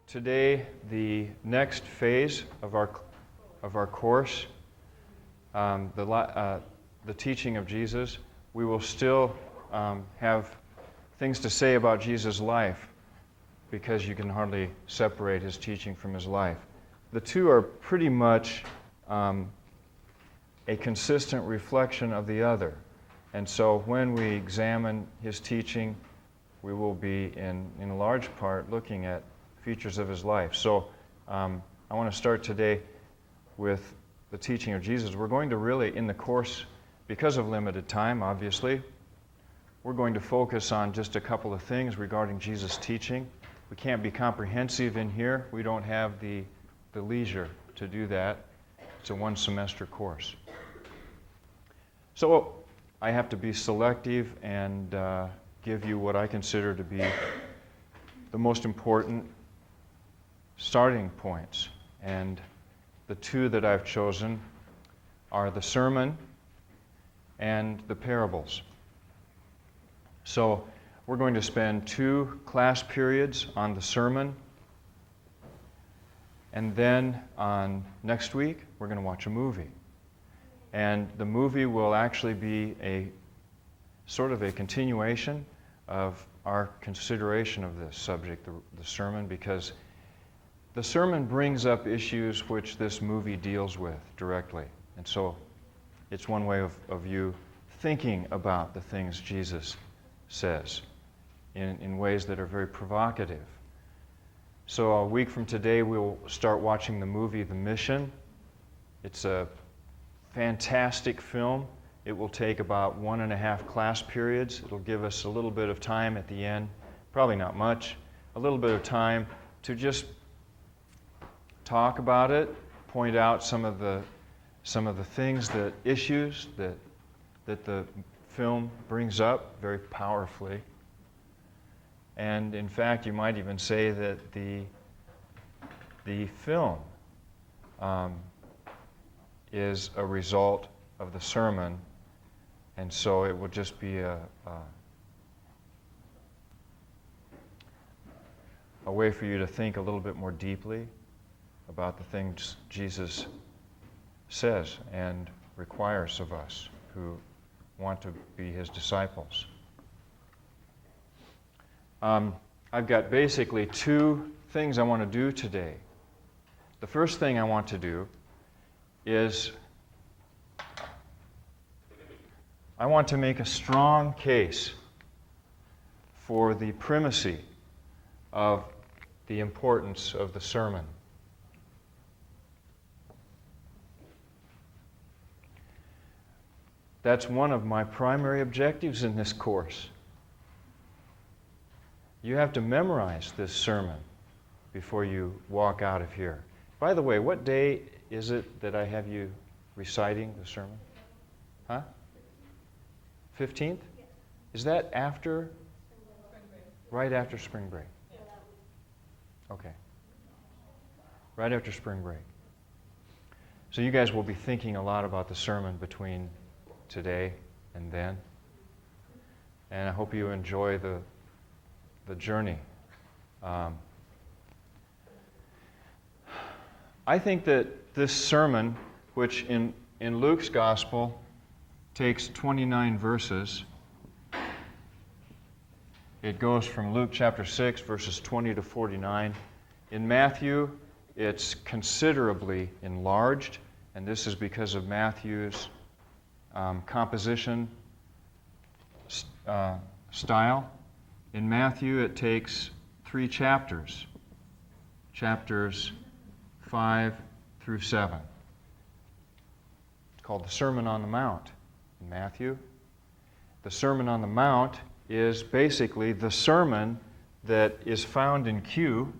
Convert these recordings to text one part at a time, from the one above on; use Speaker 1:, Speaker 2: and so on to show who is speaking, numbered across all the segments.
Speaker 1: Today, the next phase of our course, the teaching of Jesus, we will still have things to say about Jesus' life because you can hardly separate his teaching from his life. The two are pretty much a consistent reflection of the other. And so when we examine his teaching, we will be in large part looking at features of his life. So I want to start today with the teaching of Jesus. We're going to really, in the course, because of limited time, obviously, we're going to focus on just a couple of things regarding Jesus' teaching. We can't be comprehensive in here. We don't have the leisure to do that. It's a one-semester course. So I have to be selective and give you what I consider to be the most important starting points. And the two that I've chosen are the sermon and the parables. So we're going to spend 2 class periods on the sermon, and then on next week we're going to watch a movie. And the movie will actually be a sort of a continuation of our consideration of this subject, the sermon, because the sermon brings up issues which this movie deals with directly. And so it's one way of you thinking about the things Jesus says in ways that are very provocative. So a week from today, we'll start watching the movie The Mission. It's a fantastic film. It will take about 1.5 class periods. It'll give us a little bit of time at the end, probably not much, a little bit of time to just talk about it, point out some of the things, the issues that the film brings up very powerfully. And in fact, you might even say that the film is a result of the sermon, and so it will just be a way for you to think a little bit more deeply about the things Jesus says and requires of us who want to be his disciples. I've got basically 2 things I want to do today. The first thing I want to do is I want to make a strong case for the primacy of the importance of the sermon. That's one of my primary objectives in this course. You have to memorize this sermon before you walk out of here. By the way, what day is it that I have you reciting the sermon? Huh? 15th? Is that after? Right after spring break. Okay. Right after spring break. So you guys will be thinking a lot about the sermon between today and then. And I hope you enjoy the journey. I think that this sermon, which in Luke's gospel takes 29 verses, it goes from Luke chapter 6, verses 20 to 49. In Matthew, it's considerably enlarged, and this is because of Matthew's composition style. In Matthew, it takes 3 chapters, chapters 5 through 7. It's called the Sermon on the Mount in Matthew. The Sermon on the Mount is basically the sermon that is found in Q,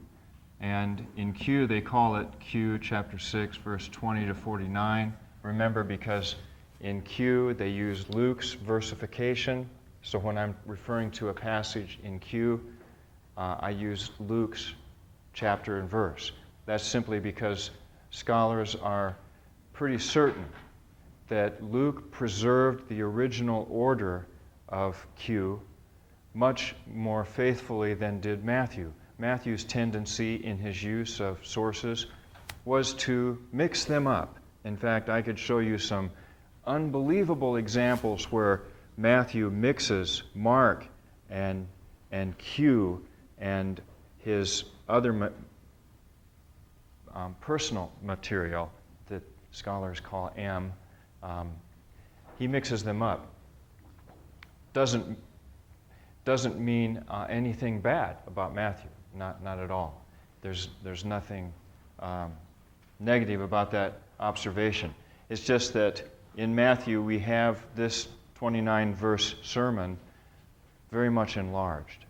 Speaker 1: and in Q they call it Q chapter 6, verse 20 to 49. Remember, because in Q they use Luke's versification. So when I'm referring to a passage in Q, I use Luke's chapter and verse. That's simply because scholars are pretty certain that Luke preserved the original order of Q much more faithfully than did Matthew. Matthew's tendency in his use of sources was to mix them up. In fact, I could show you some unbelievable examples where Matthew mixes Mark and Q and his other personal material that scholars call M. He mixes them up. Doesn't mean anything bad about Matthew. Not at all. There's nothing negative about that observation. It's just that in Matthew we have this 29-verse sermon very much enlarged.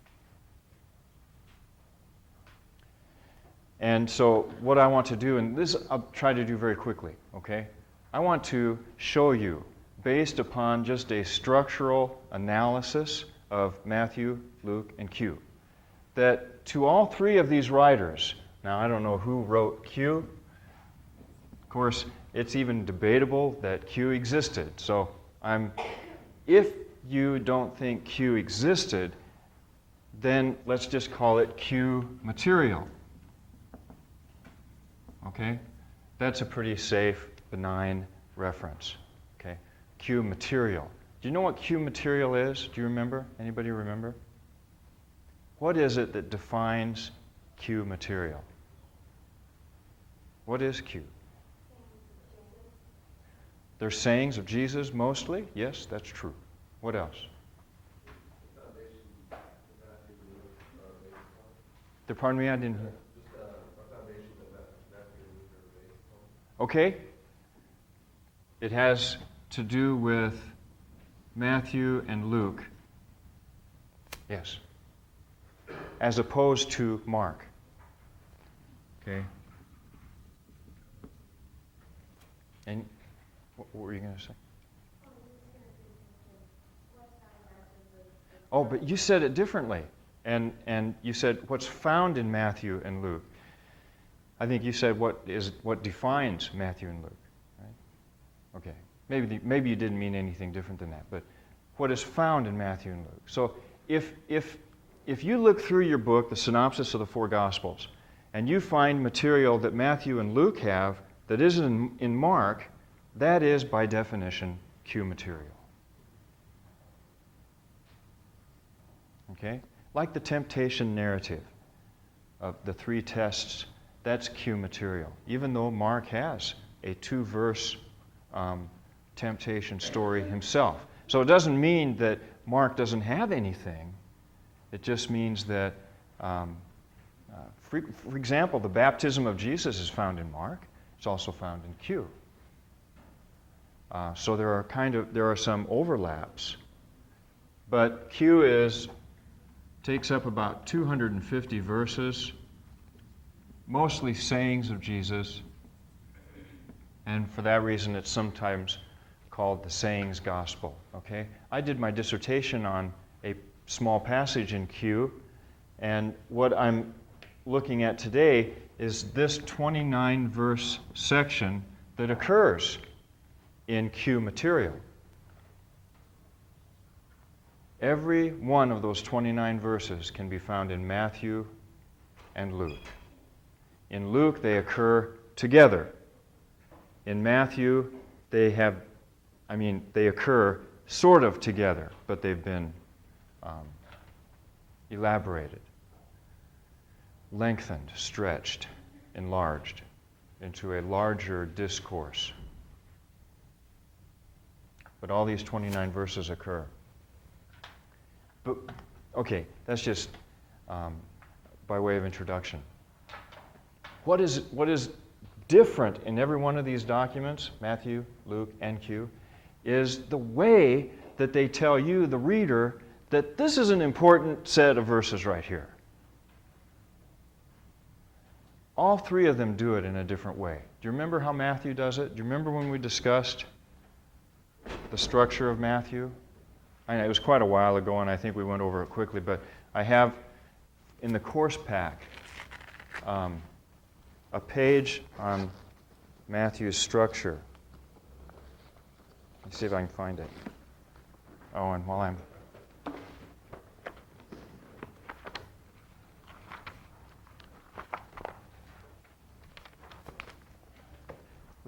Speaker 1: And so what I want to do, and this I'll try to do very quickly, okay? I want to show you, based upon just a structural analysis of Matthew, Luke, and Q, that to all three of these writers, now I don't know who wrote Q. Of course, it's even debatable that Q existed. So if you don't think Q existed, then let's just call it Q material. Okay? That's a pretty safe, benign reference. Okay? Q material. Do you know what Q material is? Do you remember? Anybody remember? What is it that defines Q material? What is Q? They're sayings of Jesus mostly? Yes, that's true. What else? Pardon me, I didn't hear. Okay. It has to do with Matthew and Luke. Yes. As opposed to Mark. Okay. And what were you going to say? Oh, but you said it differently. And you said what's found in Matthew and Luke. I think you said what defines Matthew and Luke, right? Okay. Maybe you didn't mean anything different than that, but what is found in Matthew and Luke. So if you look through your book, the synopsis of the four Gospels, and you find material that Matthew and Luke have that isn't in Mark, that is by definition Q material. Okay? Like the temptation narrative of the three tests, that's Q material, even though Mark has a 2-verse temptation story himself. So it doesn't mean that Mark doesn't have anything. It just means that, for example, the baptism of Jesus is found in Mark. It's also found in Q. So there are some overlaps, but Q takes up about 250 verses. Mostly sayings of Jesus, and for that reason it's sometimes called the Sayings Gospel. Okay? I did my dissertation on a small passage in Q, and what I'm looking at today is this 29-verse section that occurs in Q material. Every one of those 29 verses can be found in Matthew and Luke. In Luke, they occur together. In Matthew, they occur sort of together, but they've been elaborated, lengthened, stretched, enlarged into a larger discourse. But all these 29 verses occur. But, okay, that's just by way of introduction. What is different in every one of these documents, Matthew, Luke, and Q, is the way that they tell you, the reader, that this is an important set of verses right here. All three of them do it in a different way. Do you remember how Matthew does it? Do you remember when we discussed the structure of Matthew? I know it was quite a while ago, and I think we went over it quickly, but I have in the course pack a page on Matthew's structure. Let's see if I can find it. Oh, and while I'm...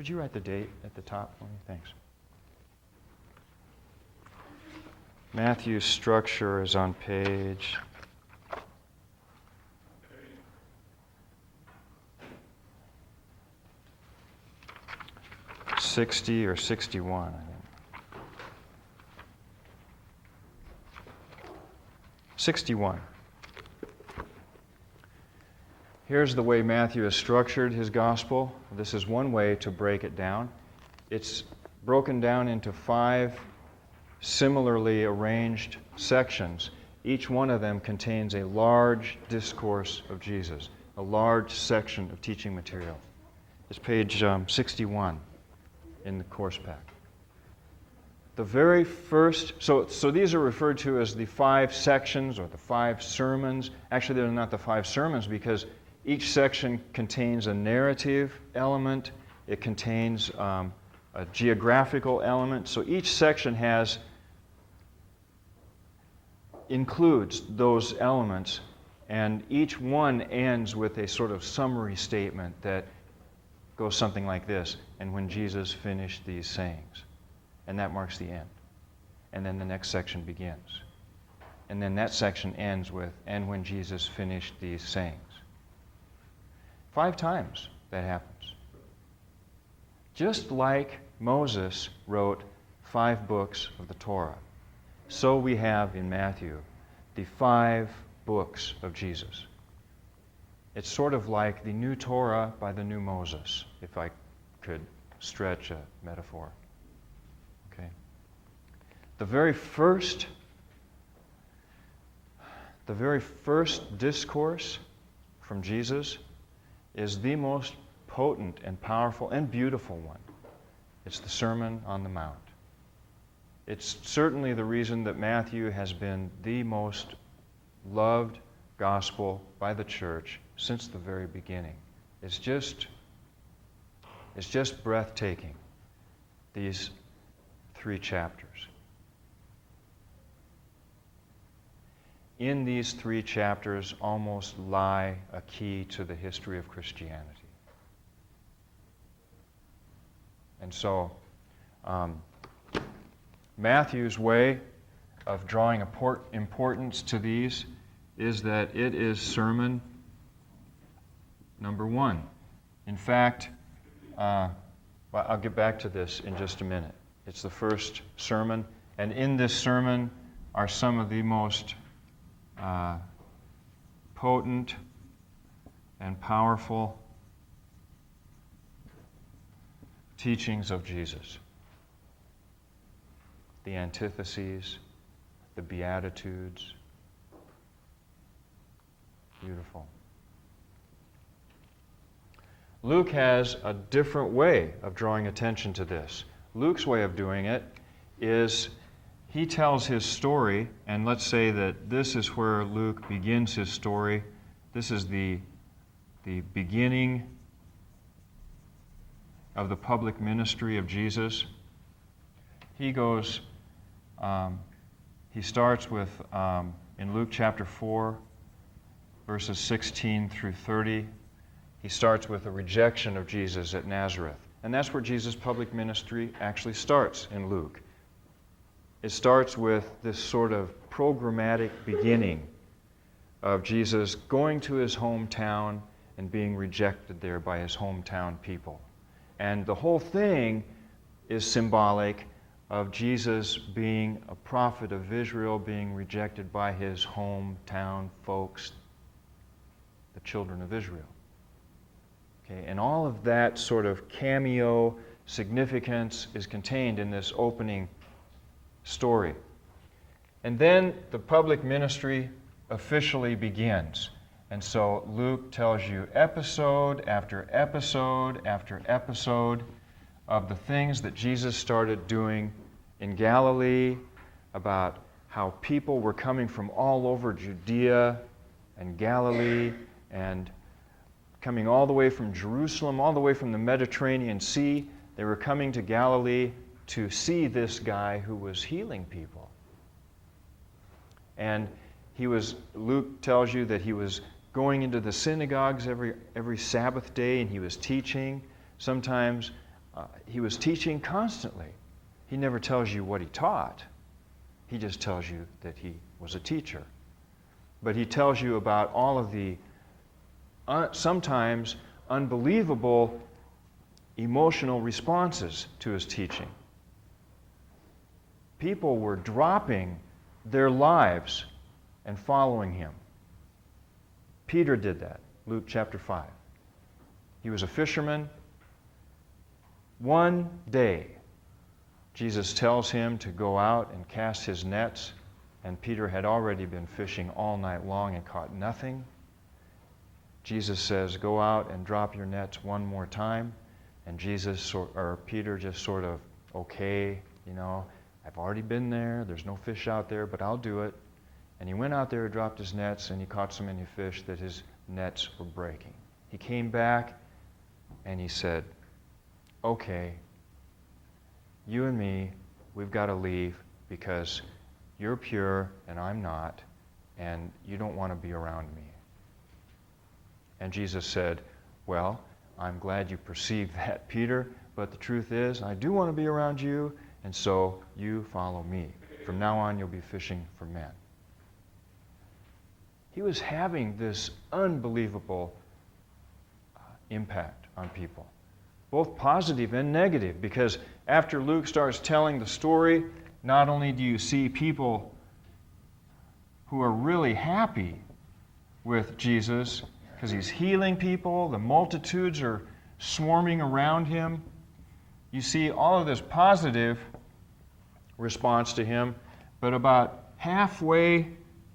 Speaker 1: Would you write the date at the top for me? Thanks. Matthew's structure is on page 60 or 61, I think. 61. Here's the way Matthew has structured his gospel. This is one way to break it down. It's broken down into 5 similarly arranged sections. Each one of them contains a large discourse of Jesus, a large section of teaching material. It's page 61 in the course pack. The very first, so these are referred to as the 5 sections or the 5 sermons. Actually, they're not the 5 sermons because each section contains a narrative element. It contains a geographical element. So each section includes those elements, and each one ends with a sort of summary statement that goes something like this: and when Jesus finished these sayings. And that marks the end. And then the next section begins. And then that section ends with, and when Jesus finished these sayings. 5 times that happens. Just like Moses wrote 5 books of the Torah, so we have in Matthew the 5 books of Jesus. It's sort of like the new Torah by the new Moses, if I could stretch a metaphor. Okay. The very first discourse from Jesus is the most potent and powerful and beautiful one. It's the Sermon on the Mount. It's certainly the reason that Matthew has been the most loved gospel by the church since the very beginning. It's just breathtaking, these 3 chapters. In these 3 chapters almost lie a key to the history of Christianity. And so, Matthew's way of drawing importance to these is that it is sermon number 1. In fact, I'll get back to this in just a minute. It's the first sermon, and in this sermon are some of the most potent and powerful teachings of Jesus. The antitheses, the Beatitudes. Beautiful. Luke has a different way of drawing attention to this. Luke's way of doing it is he tells his story, and let's say that this is where Luke begins his story. This is the beginning of the public ministry of Jesus. He goes, he starts with, in Luke chapter 4, verses 16 through 30, he starts with a rejection of Jesus at Nazareth. And that's where Jesus' public ministry actually starts in Luke. It starts with this sort of programmatic beginning of Jesus going to his hometown and being rejected there by his hometown people. And the whole thing is symbolic of Jesus being a prophet of Israel, being rejected by his hometown folks, the children of Israel. Okay, and all of that sort of cameo significance is contained in this opening story. And then the public ministry officially begins. And so Luke tells you episode after episode after episode of the things that Jesus started doing in Galilee, about how people were coming from all over Judea and Galilee and coming all the way from Jerusalem, all the way from the Mediterranean Sea. They were coming to Galilee to see this guy who was healing people. And Luke tells you that he was going into the synagogues every Sabbath day, and he was teaching. Sometimes he was teaching constantly. He never tells you what he taught. He just tells you that he was a teacher. But he tells you about all of the sometimes unbelievable emotional responses to his teaching. People were dropping their lives and following him. Peter did that, Luke chapter 5. He was a fisherman. One day, Jesus tells him to go out and cast his nets, and Peter had already been fishing all night long and caught nothing. Jesus says, go out and drop your nets one more time, and Peter just sort of, okay, I've already been there, there's no fish out there, but I'll do it. And he went out there, dropped his nets, and he caught so many fish that his nets were breaking. He came back and he said, okay, you and me, we've got to leave because you're pure and I'm not, and you don't want to be around me. And Jesus said, well, I'm glad you perceived that, Peter, but the truth is, I do want to be around you, and so you follow me. From now on, you'll be fishing for men. He was having this unbelievable impact on people, both positive and negative, because after Luke starts telling the story, not only do you see people who are really happy with Jesus because he's healing people, the multitudes are swarming around him. You see all of this positive response to him, but about halfway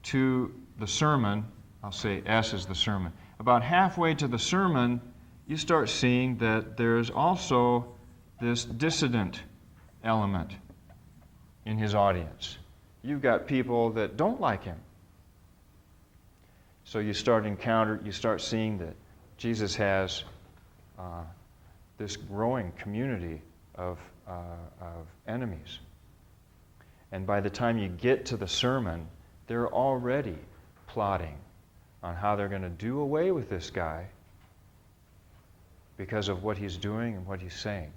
Speaker 1: to the sermon, I'll say S is the sermon, about halfway to the sermon, you start seeing that there's also this dissident element in his audience. You've got people that don't like him. So you start seeing that Jesus has this growing community of enemies. And by the time you get to the sermon, they're already plotting on how they're going to do away with this guy because of what he's doing and what he's saying.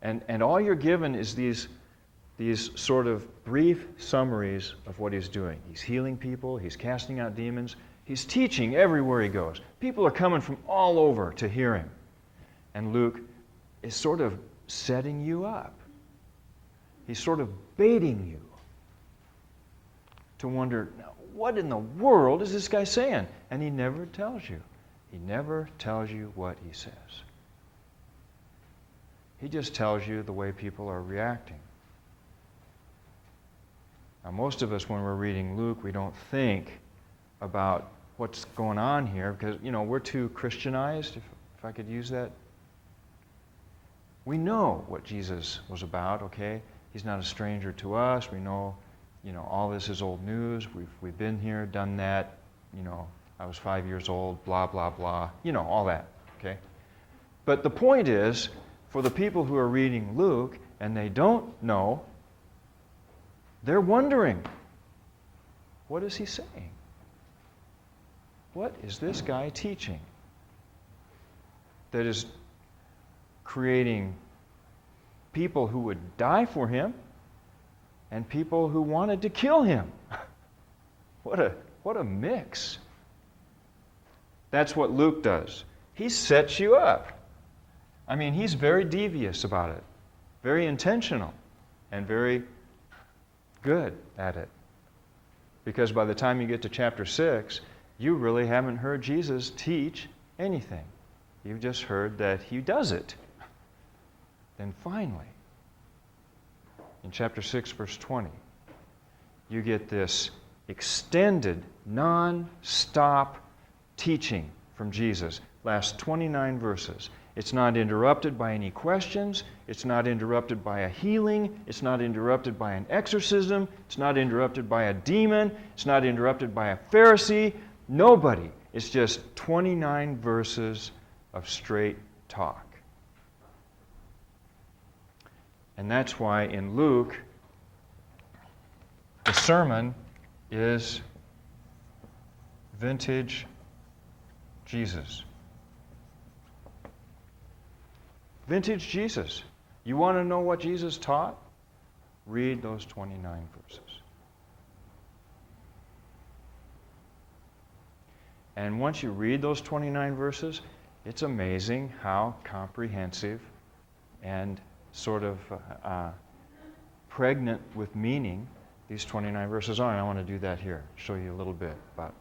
Speaker 1: And all you're given is these sort of brief summaries of what he's doing. He's healing people, he's casting out demons, he's teaching everywhere he goes. People are coming from all over to hear him. And Luke is sort of setting you up. He's sort of baiting you to wonder, what in the world is this guy saying? And he never tells you. He never tells you what he says. He just tells you the way people are reacting. Now, most of us, when we're reading Luke, we don't think about what's going on here because, we're too Christianized, if I could use that. We know what Jesus was about, okay? He's not a stranger to us. We know, all this is old news. We've been here, done that. I was 5 years old, blah, blah, blah. All that, okay? But the point is, for the people who are reading Luke and they don't know, they're wondering, what is he saying? What is this guy teaching that is creating people who would die for him and people who wanted to kill him? What a mix. That's what Luke does. He sets you up. He's very devious about it, very intentional, and very good at it. Because by the time you get to chapter 6, you really haven't heard Jesus teach anything. You've just heard that he does it. Then finally, in chapter 6, verse 20, you get this extended, non-stop teaching from Jesus. Lasts 29 verses. It's not interrupted by any questions. It's not interrupted by a healing. It's not interrupted by an exorcism. It's not interrupted by a demon. It's not interrupted by a Pharisee. Nobody. It's just 29 verses of straight talk. And that's why in Luke, the sermon is vintage Jesus. Vintage Jesus. You want to know what Jesus taught? Read those 29 verses. And once you read those 29 verses, it's amazing how comprehensive and sort of pregnant with meaning these 29 verses are. And I want to do that here, show you a little bit about it.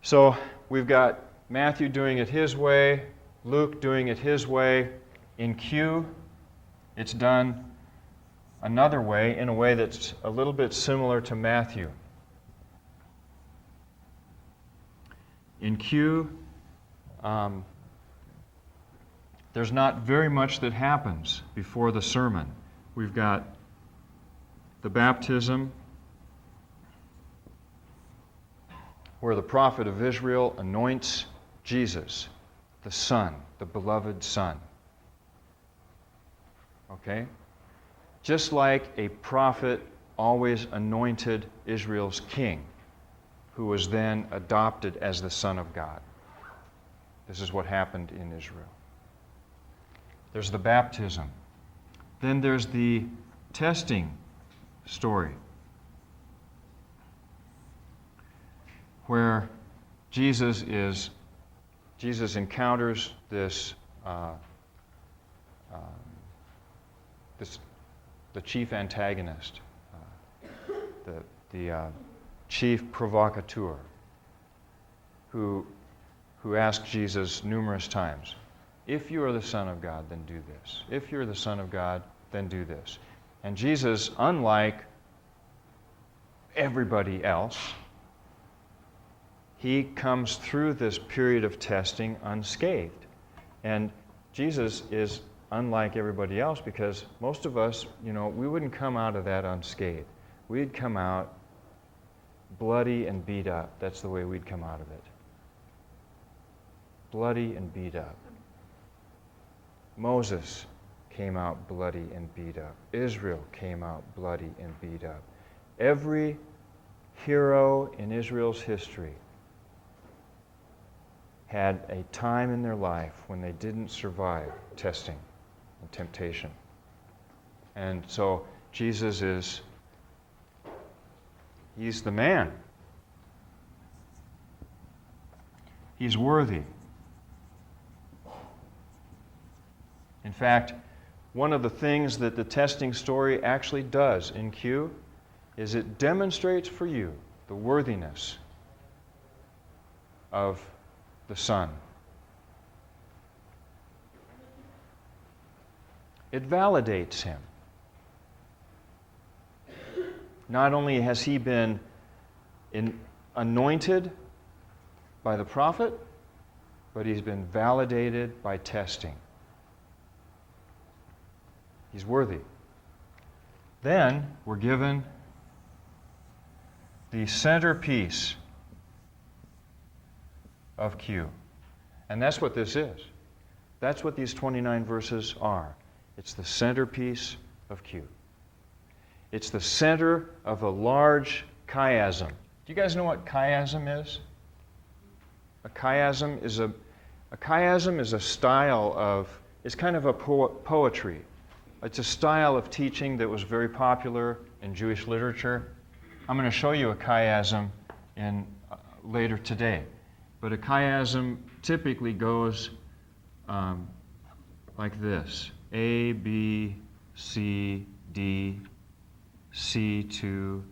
Speaker 1: So we've got Matthew doing it his way, Luke doing it his way. In Q, it's done another way, in a way that's a little bit similar to Matthew. In Q, there's not very much that happens before the sermon. We've got the baptism, where the prophet of Israel anoints Jesus, the Son, the beloved Son. Okay? Just like a prophet always anointed Israel's king, who was then adopted as the Son of God. This is what happened in Israel. There's the baptism. Then there's the testing story, where Jesus encounters the chief antagonist, the chief provocateur, who asked Jesus numerous times, if you are the Son of God, then do this. If you're the Son of God, then do this. And Jesus, unlike everybody else, he comes through this period of testing unscathed. And Jesus is unlike everybody else because most of us, we wouldn't come out of that unscathed. We'd come out bloody and beat up. That's the way we'd come out of it. Bloody and beat up. Moses came out bloody and beat up. Israel came out bloody and beat up. Every hero in Israel's history had a time in their life when they didn't survive testing and temptation. And so Jesus he's the man. He's worthy. In fact, one of the things that the testing story actually does in Q is it demonstrates for you the worthiness of the Son. It validates him. Not only has he been anointed by the prophet, but he's been validated by testing. He's worthy. Then we're given the centerpiece of Q. And that's what this is. That's what these 29 verses are. It's the centerpiece of Q. It's the center of a large chiasm. Do you guys know what chiasm is? A chiasm is a style of, it's kind of a poetry. It's a style of teaching that was very popular in Jewish literature. I'm going to show you a chiasm later today. But a chiasm typically goes like this. A, B, C, D, C2,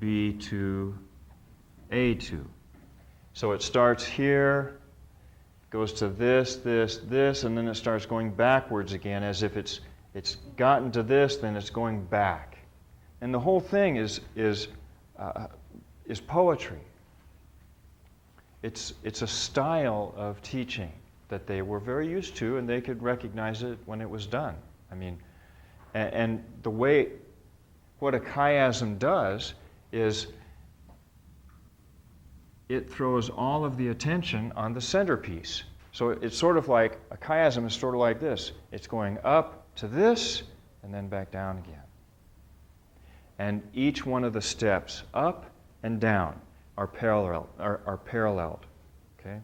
Speaker 1: B2, A2. So it starts here, goes to this, this, this, and then it starts going backwards again as if it's gotten to this, then it's going back. And the whole thing is poetry. It's a style of teaching that they were very used to, and they could recognize it when it was done. I mean, and the way, what a chiasm does is it throws all of the attention on the centerpiece. So it's sort of like, a chiasm is sort of like this. It's going up to this, and then back down again. And each one of the steps, up and down, are paralleled. Okay?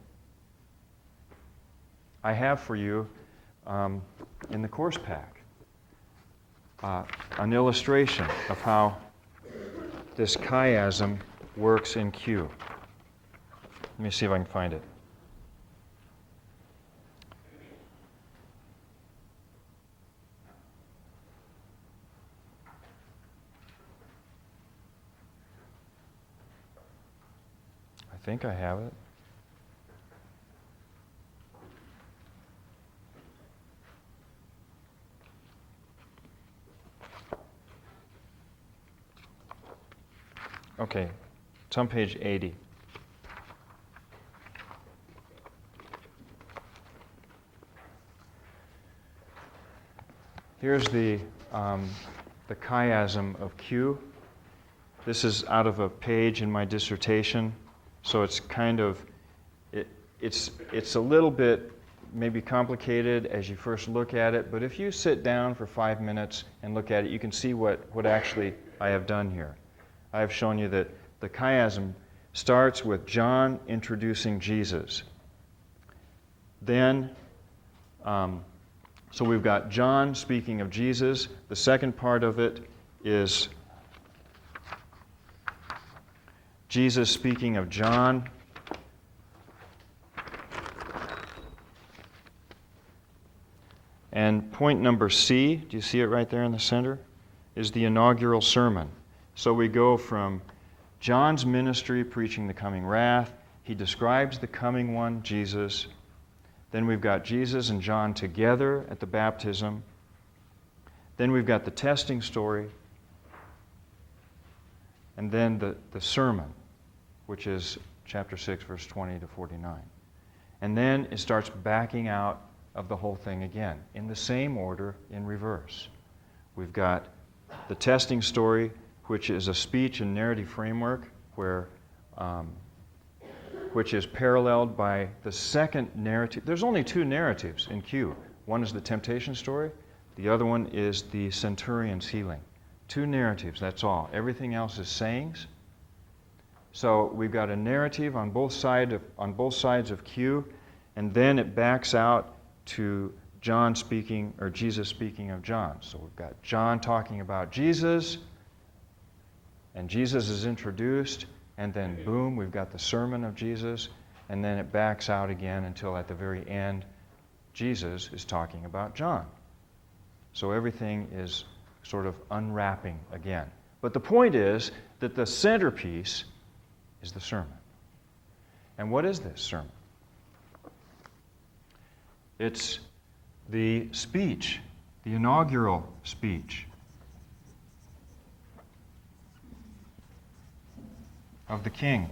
Speaker 1: I have for you in the course pack an illustration of how this chiasm works in Q. Let me see if I can find it. I think I have it. Okay, it's on page 80. Here's the chiasm of Q. This is out of a page in my dissertation, so it's kind of, it's a little bit maybe complicated as you first look at it, but if you sit down for 5 minutes and look at it, you can see what actually I have done here. I have shown you that the chiasm starts with John introducing Jesus. Then, so we've got John speaking of Jesus. The second part of it is Jesus speaking of John. And point number C, do you see it right there in the center, is the inaugural sermon. So we go from John's ministry preaching the coming wrath. He describes the coming one, Jesus. Then we've got Jesus and John together at the baptism. Then we've got the testing story. And then the sermon, which is chapter 6, verse 20 to 49. And then it starts backing out of the whole thing again, in the same order, in reverse. We've got the testing story, which is a speech and narrative framework which is paralleled by the second narrative. There's only two narratives in Q. One is the temptation story. The other one is the centurion's healing. Two narratives, that's all. Everything else is sayings. So we've got a narrative on both sides of Q, and then it backs out to John speaking, or Jesus speaking of John. So we've got John talking about Jesus, and Jesus is introduced, and then boom, we've got the sermon of Jesus, and then it backs out again until at the very end, Jesus is talking about John. So everything is sort of unwrapping again. But the point is that the centerpiece is the sermon. And what is this sermon? It's the speech, the inaugural speech of the King.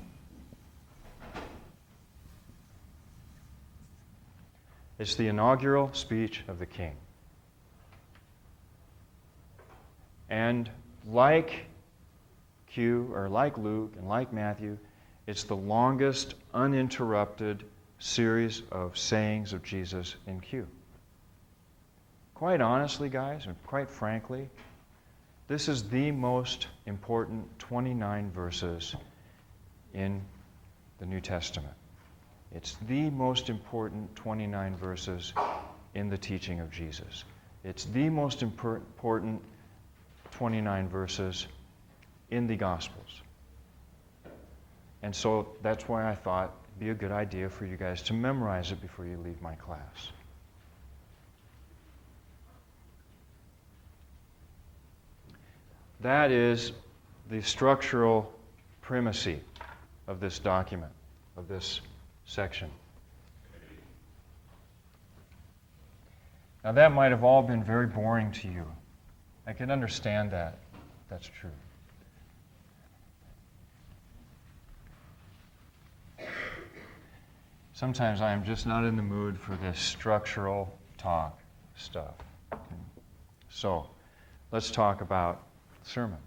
Speaker 1: It's the inaugural speech of the King. And like Q, or like Luke, and like Matthew, it's the longest uninterrupted series of sayings of Jesus in Q. Quite honestly, guys, and quite frankly, this is the most important 29 verses in the New Testament. It's the most important 29 verses in the teaching of Jesus. It's the most important 29 verses in the Gospels. And so that's why I thought it'd be a good idea for you guys to memorize it before you leave my class. That is the structural primacy of this document, of this section. Now that might have all been very boring to you. I can understand that. That's true. Sometimes I am just not in the mood for this structural talk stuff. So, let's talk about the sermon.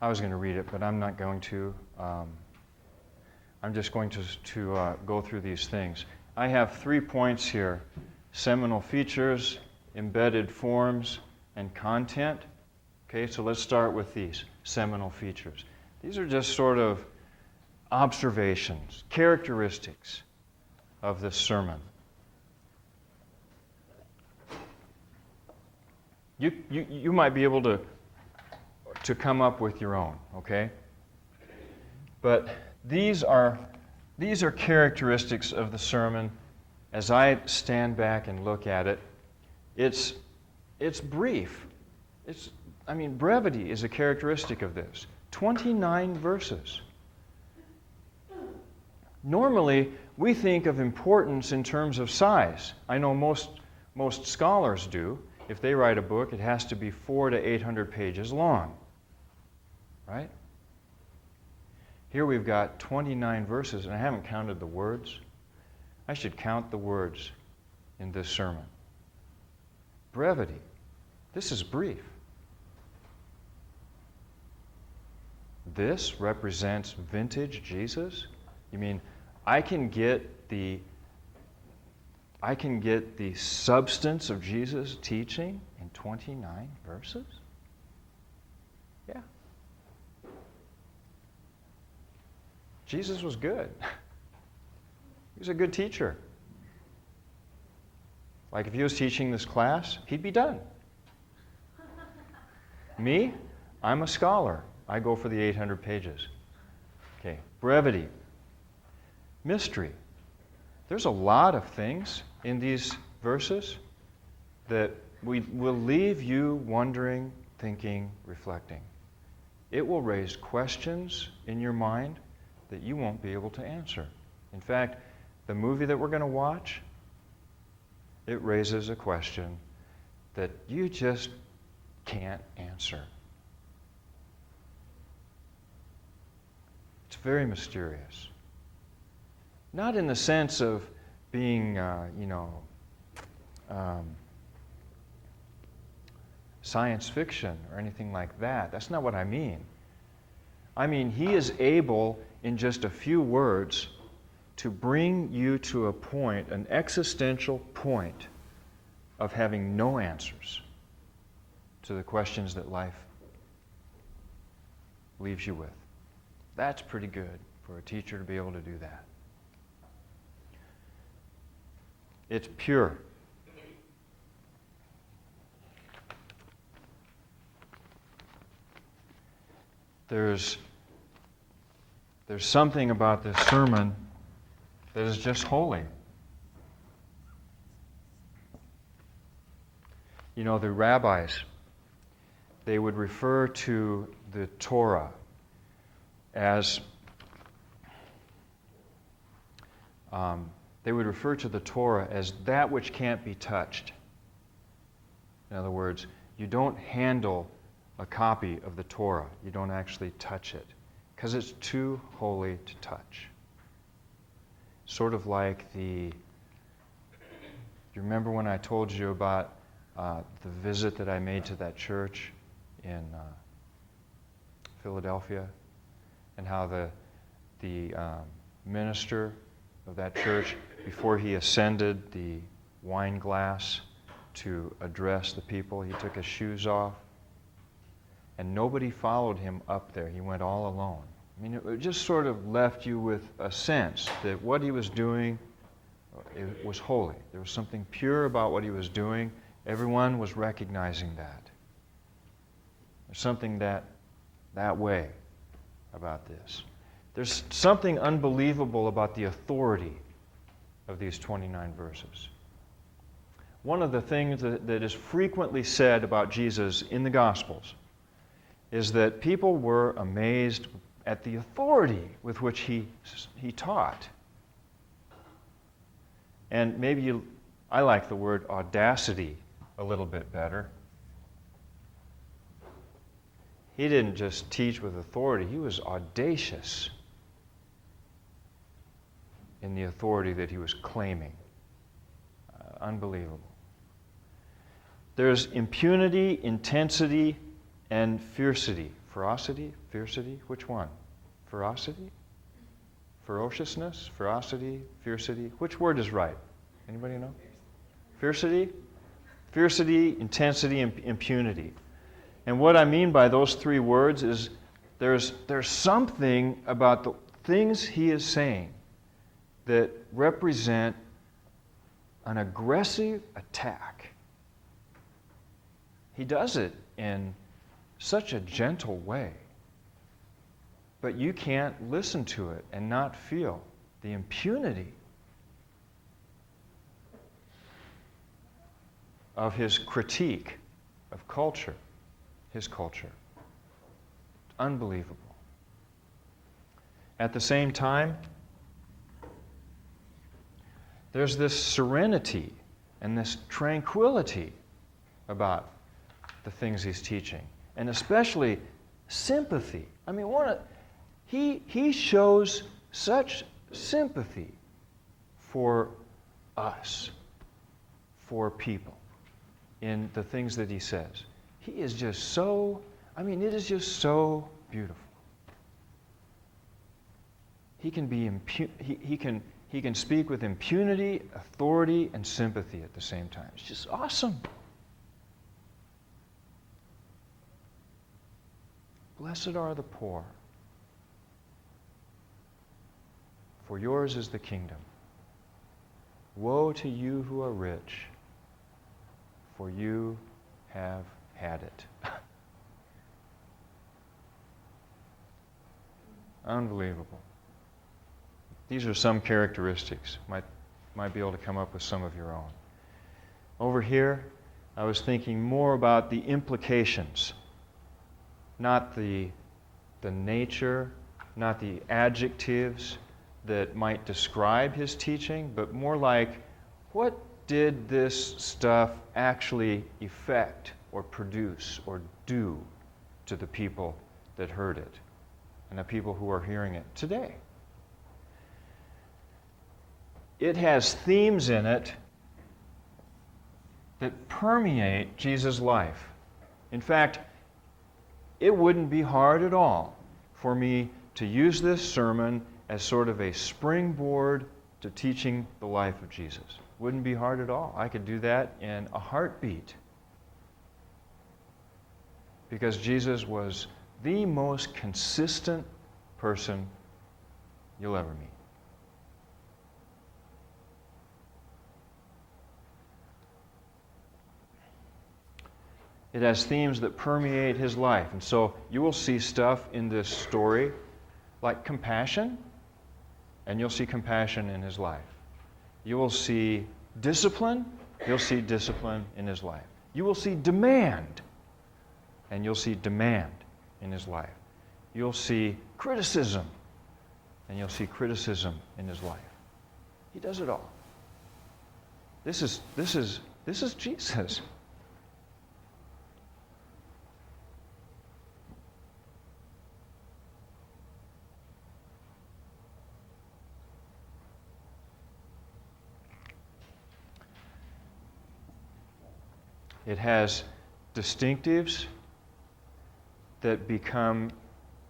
Speaker 1: I was going to read it, but I'm not going to. I'm just going to go through these things. I have 3 points here: seminal features, embedded forms, and content. Okay, so let's start with these seminal features. These are just sort of observations, characteristics of this sermon. You might be able to come up with your own, okay? But these are characteristics of the sermon as I stand back and look at it. It's brief. Brevity is a characteristic of this. 29 verses. Normally, we think of importance in terms of size. I know most scholars do. If they write a book, it has to be 400 to 800 pages long. Right? Here we've got 29 verses, and I haven't counted the words. I should count the words in this sermon. Brevity. This is brief. This represents vintage Jesus? You mean I can get the substance of Jesus' teaching in 29 verses? Yeah. Jesus was good. He was a good teacher. Like if he was teaching this class, he'd be done. Me, I'm a scholar. I go for the 800 pages. Okay, brevity. Mystery. There's a lot of things in these verses that will leave you wondering, thinking, reflecting. It will raise questions in your mind that you won't be able to answer. In fact, the movie that we're going to watch, it raises a question that you just can't answer. It's very mysterious. Not in the sense of being, science fiction or anything like that. That's not what I mean. I mean, he is able, in just a few words, to bring you to a point, an existential point, of having no answers to the questions that life leaves you with. That's pretty good for a teacher to be able to do that. It's pure. There's something about this sermon that is just holy. You know, the rabbis, they would refer to the Torah as that which can't be touched. In other words, you don't handle a copy of the Torah. You don't actually touch it because it's too holy to touch. Sort of like you remember when I told you about the visit that I made to that church in Philadelphia, and how the minister of that church, before he ascended the wine glass to address the people, he took his shoes off, and nobody followed him up there. He went all alone. I mean, it just sort of left you with a sense that what he was doing, it was holy. There was something pure about what he was doing. Everyone was recognizing that. There's something that way about this. There's something unbelievable about the authority of these 29 verses. One of the things that is frequently said about Jesus in the Gospels is that people were amazed at the authority with which he taught. And maybe I like the word audacity a little bit better. He didn't just teach with authority, he was audacious in the authority that he was claiming. Unbelievable. There's impunity, intensity, and fiercity. Ferocity? Fiercity? Which one? Ferocity? ferociousness, ferocity, fiercity. Which word is right? Anybody know? Fiercity? Fiercity, intensity, and impunity. And what I mean by those three words is there's something about the things he is saying that represent an aggressive attack. He does it in such a gentle way, but you can't listen to it and not feel the impunity of his critique of culture, his culture. Unbelievable. At the same time, there's this serenity and this tranquility about the things he's teaching, and especially sympathy. I mean, he shows such sympathy for us, for people, in the things that he says. He is just so, it is just so beautiful. He can be he can speak with impunity, authority, and sympathy at the same time. It's just awesome. Blessed are the poor, for yours is the kingdom. Woe to you who are rich, for you have had it. Unbelievable. These are some characteristics. Might be able to come up with some of your own. Over here, I was thinking more about the implications, not the nature, not the adjectives that might describe his teaching, but more like, what did this stuff actually effect or produce or do to the people that heard it and the people who are hearing it today? It has themes in it that permeate Jesus' life. In fact, it wouldn't be hard at all for me to use this sermon as sort of a springboard to teaching the life of Jesus. Wouldn't be hard at all. I could do that in a heartbeat. Because Jesus was the most consistent person you'll ever meet. It has themes that permeate his life. And so you will see stuff in this story like compassion, and you'll see compassion in his life. You will see discipline, you'll see discipline in his life. You will see demand, and you'll see demand in his life. You'll see criticism, and you'll see criticism in his life. He does it all. This is Jesus. It has distinctives that become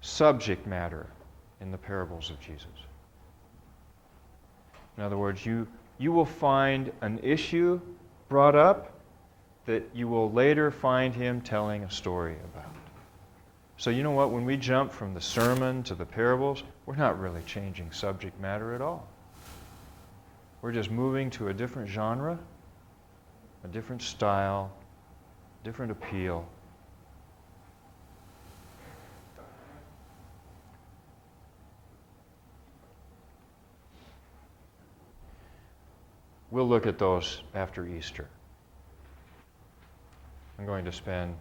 Speaker 1: subject matter in the parables of Jesus. In other words, you will find an issue brought up that you will later find him telling a story about. So you know what? When we jump from the sermon to the parables, we're not really changing subject matter at all. We're just moving to a different genre, a different style, different appeal. We'll look at those after Easter. I'm going to spend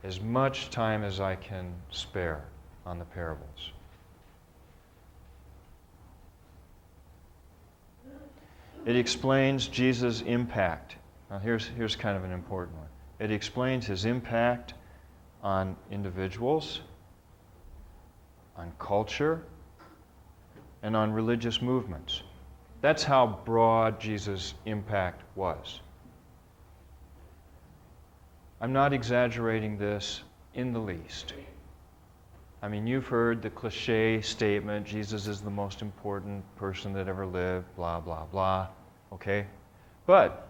Speaker 1: as much time as I can spare on the parables. It explains Jesus' impact. Now here's kind of an important one. It explains his impact on individuals, on culture, and on religious movements. That's how broad Jesus' impact was. I'm not exaggerating this in the least. I mean, you've heard the cliche statement, Jesus is the most important person that ever lived, blah, blah, blah, okay? But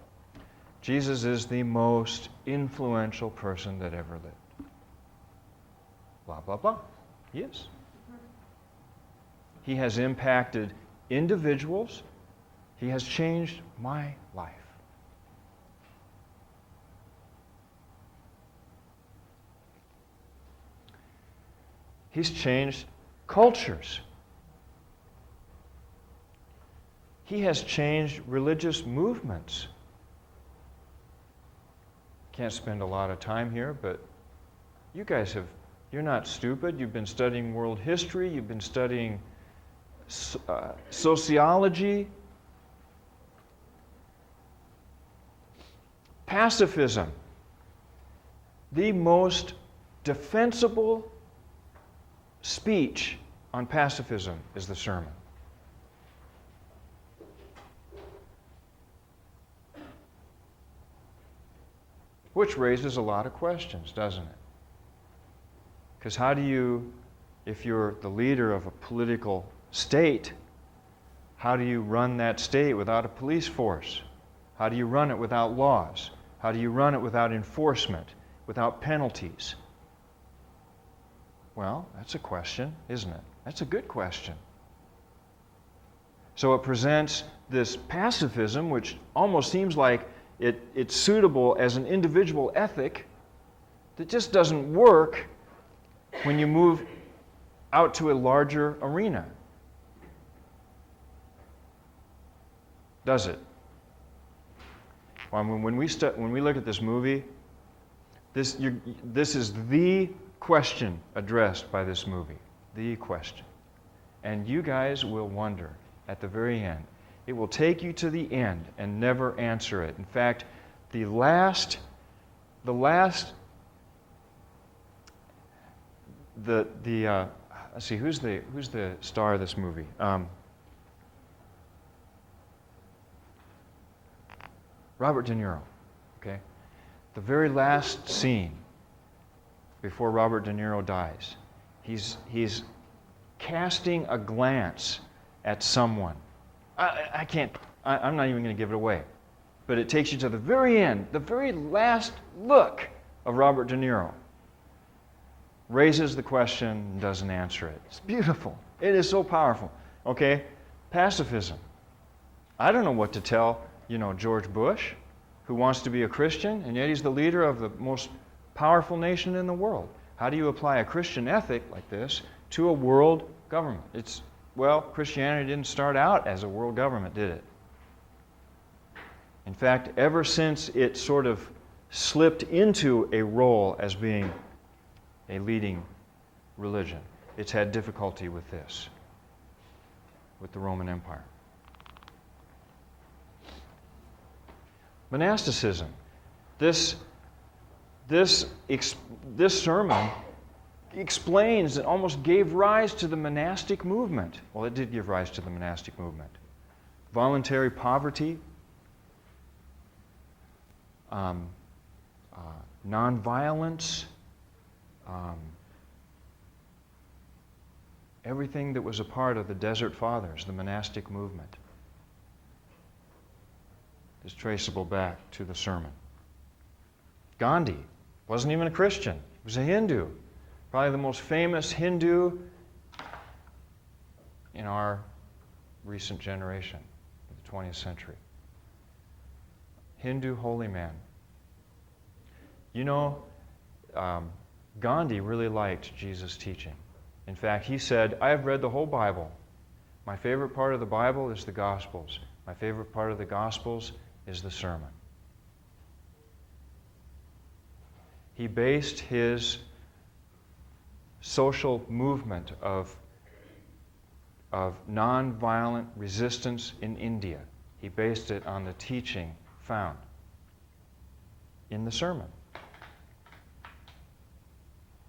Speaker 1: Jesus is the most influential person that ever lived. Blah, blah, blah. He is. He has impacted individuals. He has changed my life. He's changed cultures. He has changed religious movements. Can't spend a lot of time here, but you guys have, you're not stupid. You've been studying world history. You've been studying sociology. Pacifism. The most defensible speech on pacifism is the sermon. Which raises a lot of questions, doesn't it? Because how do you, if you're the leader of a political state, how do you run that state without a police force? How do you run it without laws? How do you run it without enforcement, without penalties? Well, that's a question, isn't it? That's a good question. So it presents this pacifism, which almost seems like it's suitable as an individual ethic, that just doesn't work when you move out to a larger arena. Does it? Well, when we look at this movie, this is the question addressed by this movie. The question. And you guys will wonder at the very end. It will take you to the end and never answer it. In fact, let's see, who's the star of this movie? Robert De Niro. Okay, the very last scene before Robert De Niro dies, he's casting a glance at someone. I'm not even going to give it away. But it takes you to the very end, the very last look of Robert De Niro. Raises the question and doesn't answer it. It's beautiful. It is so powerful. Okay? Pacifism. I don't know what to tell, George Bush, who wants to be a Christian, and yet he's the leader of the most powerful nation in the world. How do you apply a Christian ethic like this to a world government? Christianity didn't start out as a world government, did it? In fact, ever since it sort of slipped into a role as being a leading religion, it's had difficulty with this, with the Roman Empire. Monasticism. This sermon explains and almost gave rise to the monastic movement. Well, it did give rise to the monastic movement. Voluntary poverty, nonviolence, everything that was a part of the Desert Fathers, the monastic movement, is traceable back to the sermon. Gandhi wasn't even a Christian. He was a Hindu. Probably the most famous Hindu in our recent generation, the 20th century. Hindu holy man. Gandhi really liked Jesus' teaching. In fact, he said, I have read the whole Bible. My favorite part of the Bible is the Gospels. My favorite part of the Gospels is the sermon. He based his social movement of nonviolent resistance in India. He based it on the teaching found in the sermon.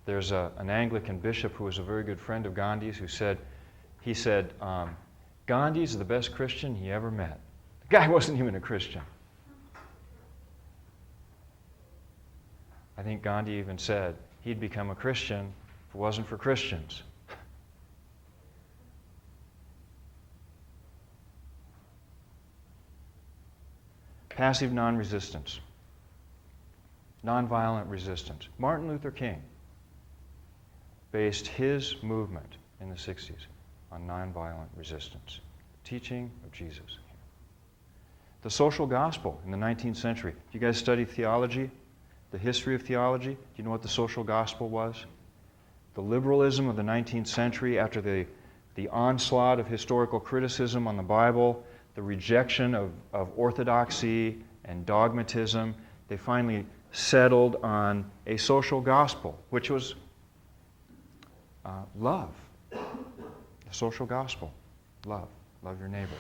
Speaker 1: There's an Anglican bishop who was a very good friend of Gandhi's who said, Gandhi's the best Christian he ever met. The guy wasn't even a Christian. I think Gandhi even said he'd become a Christian it wasn't for Christians. Passive non-resistance. Nonviolent resistance. Martin Luther King based his movement in the 60s on nonviolent resistance. Teaching of Jesus. The social gospel in the 19th century. Do you guys study theology? The history of theology? Do you know what the social gospel was? The liberalism of the 19th century after the onslaught of historical criticism on the Bible, the rejection of orthodoxy and dogmatism, they finally settled on a social gospel, which was love. The social gospel. Love. Love your neighbor.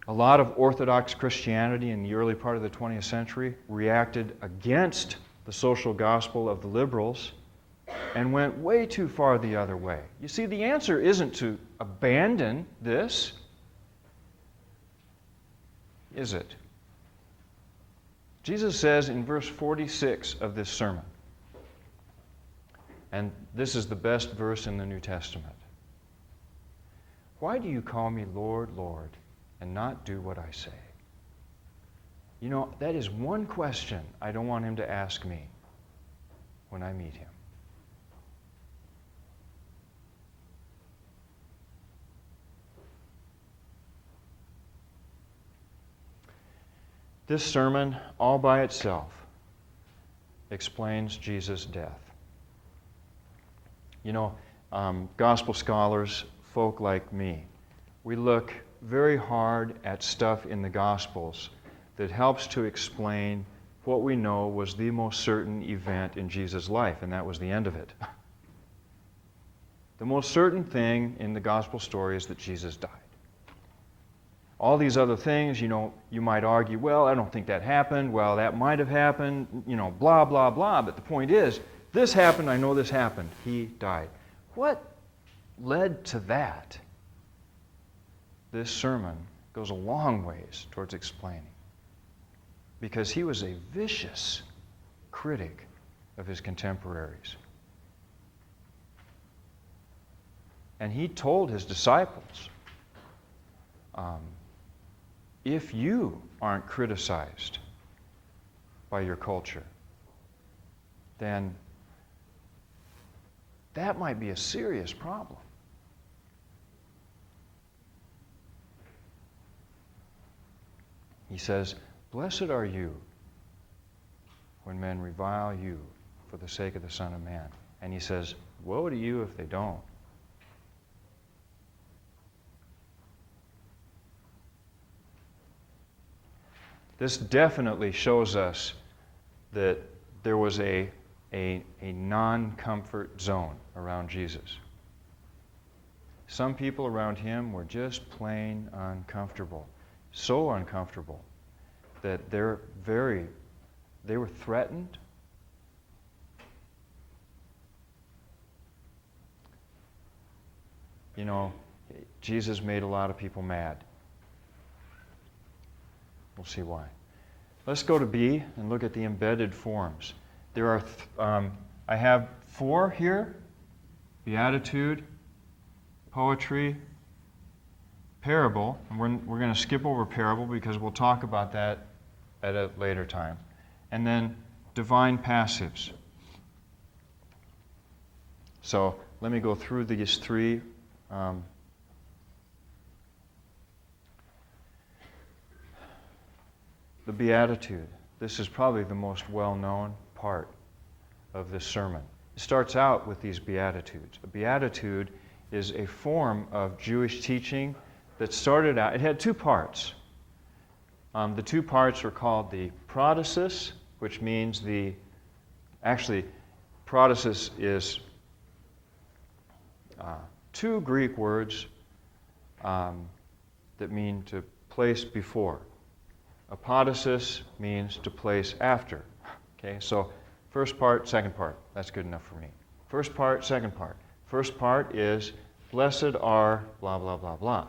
Speaker 1: A lot of Orthodox Christianity in the early part of the 20th century reacted against the social gospel of the liberals and went way too far the other way. You see, the answer isn't to abandon this, is it? Jesus says in verse 46 of this sermon, and this is the best verse in the New Testament, "Why do you call me Lord, Lord, and not do what I say?" You know, that is one question I don't want him to ask me when I meet him. This sermon, all by itself, explains Jesus' death. You know, gospel scholars, folk like me, we look very hard at stuff in the Gospels that helps to explain what we know was the most certain event in Jesus' life, and that was the end of it. The most certain thing in the Gospel story is that Jesus died. All these other things, you know, you might argue, well, I don't think that happened, well, that might have happened, you know, blah, blah, blah, but the point is, this happened, I know this happened, he died. What led to that? This sermon goes a long ways towards explaining. Because he was a vicious critic of his contemporaries. And he told his disciples, if you aren't criticized by your culture, then that might be a serious problem. He says, "Blessed are you when men revile you for the sake of the Son of Man." And he says, woe to you if they don't. This definitely shows us that there was a non-comfort zone around Jesus. Some people around him were just plain uncomfortable. So uncomfortable that they were threatened. You know, Jesus made a lot of people mad. We'll see why. Let's go to B and look at the embedded forms. There are, I have 4 here: beatitude, poetry, parable. And we're going to skip over parable because we'll talk about that at a later time. And then divine passives. So let me go through these 3. The Beatitude. This is probably the most well-known part of this sermon. It starts out with these Beatitudes. A Beatitude is a form of Jewish teaching that started out, it had 2 parts. The 2 parts are called the protasis, which means actually, protasis is 2 Greek words that mean to place before. Apodosis means to place after. Okay, so first part, second part. That's good enough for me. First part, second part. First part is, blessed are blah, blah, blah, blah.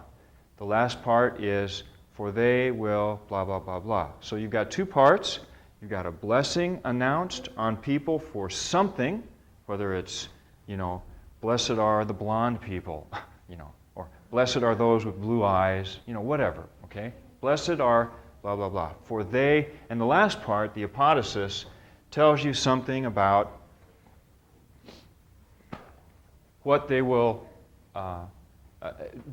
Speaker 1: The last part is, for they will blah, blah, blah, blah. So you've got 2 parts. You've got a blessing announced on people for something, whether it's, blessed are the blonde people, or blessed are those with blue eyes, whatever, okay? Blessed are blah, blah, blah. For they, and the last part, the apodosis, tells you something about what they will,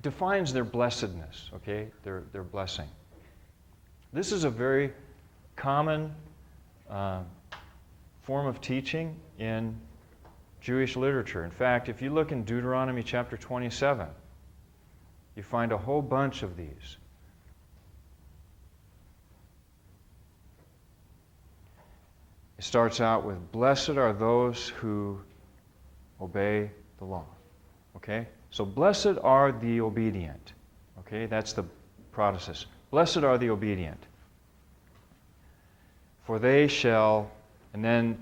Speaker 1: defines their blessedness, okay? Their blessing. This is a very common form of teaching in Jewish literature. In fact, if you look in Deuteronomy chapter 27, you find a whole bunch of these. It starts out with, blessed are those who obey the law. Okay? So blessed are the obedient. Okay? That's the protasis. Blessed are the obedient. For they shall, and then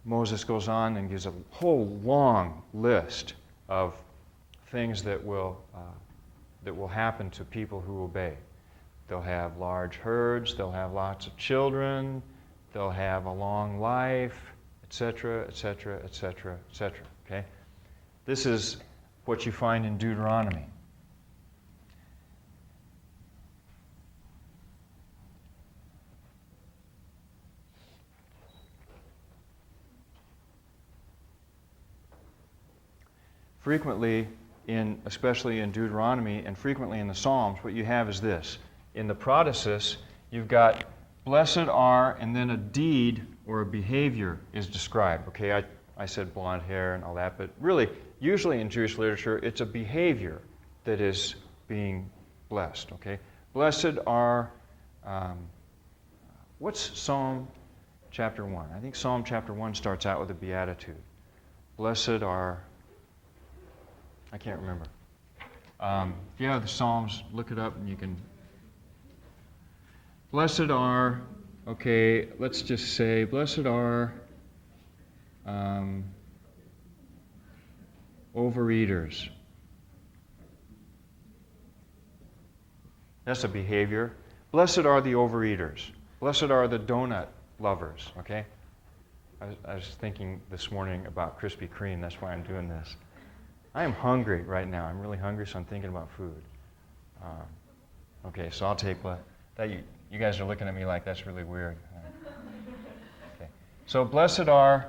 Speaker 1: Moses goes on and gives a whole long list of things that will happen to people who obey. They'll have large herds, they'll have lots of children, they'll have a long life, etc., etc., etc., etc. Okay? This is what you find in Deuteronomy. Frequently, especially in Deuteronomy and frequently in the Psalms, what you have is this. In the protasis, you've got blessed are, and then a deed or a behavior is described. Okay, I said blonde hair and all that, but really, usually in Jewish literature, it's a behavior that is being blessed. Okay, blessed are, what's Psalm chapter 1? I think Psalm chapter 1 starts out with a beatitude. Blessed are, I can't remember. If you have the Psalms, look it up and you can. Blessed are, okay, let's just say, blessed are overeaters. That's a behavior. Blessed are the overeaters. Blessed are the donut lovers, okay? I was thinking this morning about Krispy Kreme. That's why I'm doing this. I am hungry right now. I'm really hungry, so I'm thinking about food. Okay, so I'll take that. You guys are looking at me like that's really weird. Okay. So blessed are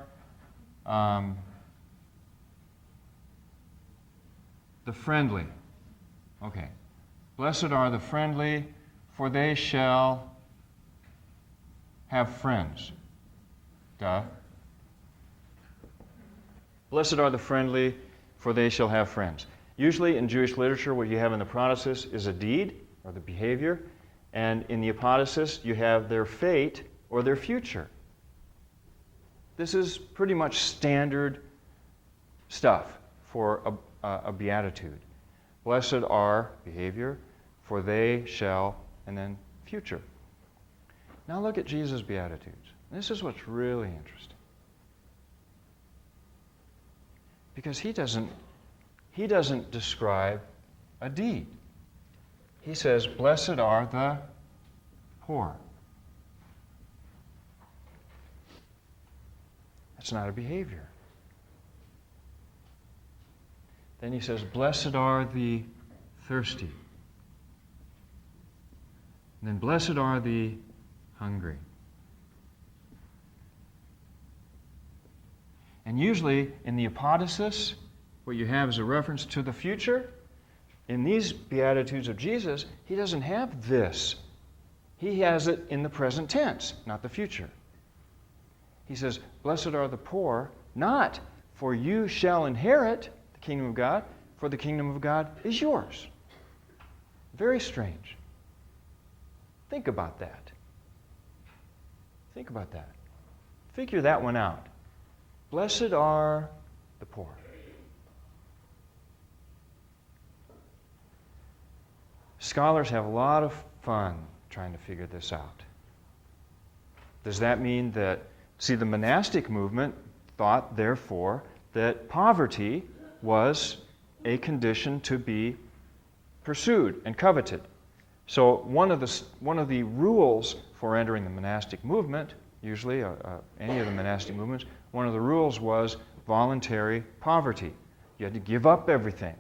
Speaker 1: the friendly. Okay. Blessed are the friendly, for they shall have friends. Duh. Blessed are the friendly, for they shall have friends. Usually in Jewish literature, what you have in the protasis is a deed, or the behavior, and in the apodosis, you have their fate or their future. This is pretty much standard stuff for a beatitude. Blessed are, behavior, for they shall, and then future. Now look at Jesus' beatitudes. This is what's really interesting. Because he doesn't describe a deed. He says, blessed are the poor. That's not a behavior. Then he says, blessed are the thirsty. And then blessed are the hungry. And usually in the apodosis, what you have is a reference to the future. In these Beatitudes of Jesus, he doesn't have this. He has it in the present tense, not the future. He says, blessed are the poor, not for you shall inherit the kingdom of God, for the kingdom of God is yours. Very strange. Think about that. Think about that. Figure that one out. Blessed are the poor. Scholars have a lot of fun trying to figure this out. Does that mean that, the monastic movement thought, therefore, that poverty was a condition to be pursued and coveted. So one of the rules for entering the monastic movement, usually any of the monastic movements, one of the rules was voluntary poverty. You had to give up everything.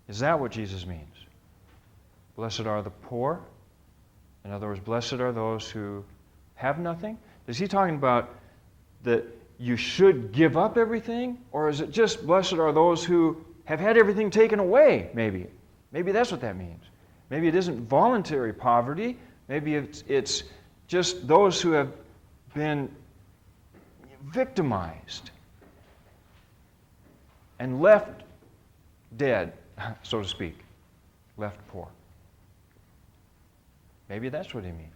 Speaker 1: Is that what Jesus means? Blessed are the poor. In other words, blessed are those who have nothing. Is he talking about that you should give up everything? Or is it just blessed are those who have had everything taken away, maybe? Maybe that's what that means. Maybe it isn't voluntary poverty. Maybe it's just those who have been victimized and left dead, so to speak, left poor. Maybe that's what he means.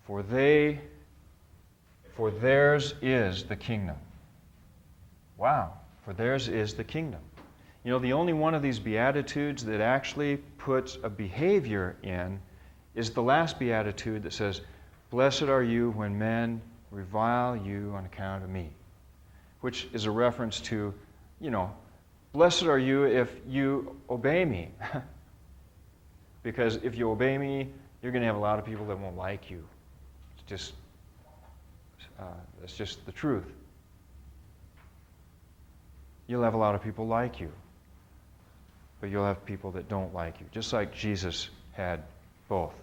Speaker 1: For theirs is the kingdom. Wow, for theirs is the kingdom. You know, the only one of these Beatitudes that actually puts a behavior in is the last Beatitude that says, blessed are you when men revile you on account of me, which is a reference to, blessed are you if you obey me. Because if you obey me, you're going to have a lot of people that won't like you. It's just the truth. You'll have a lot of people like you, but you'll have people that don't like you, just like Jesus had both.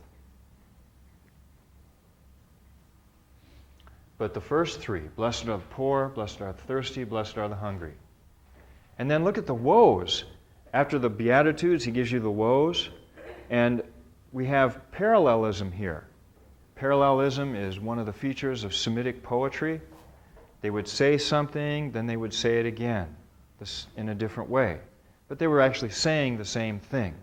Speaker 1: But the first three, blessed are the poor, blessed are the thirsty, blessed are the hungry. And then look at the woes. After the Beatitudes, he gives you the woes, and we have parallelism here. Parallelism is one of the features of Semitic poetry. They would say something, then they would say it again, this in a different way. But they were actually saying the same thing.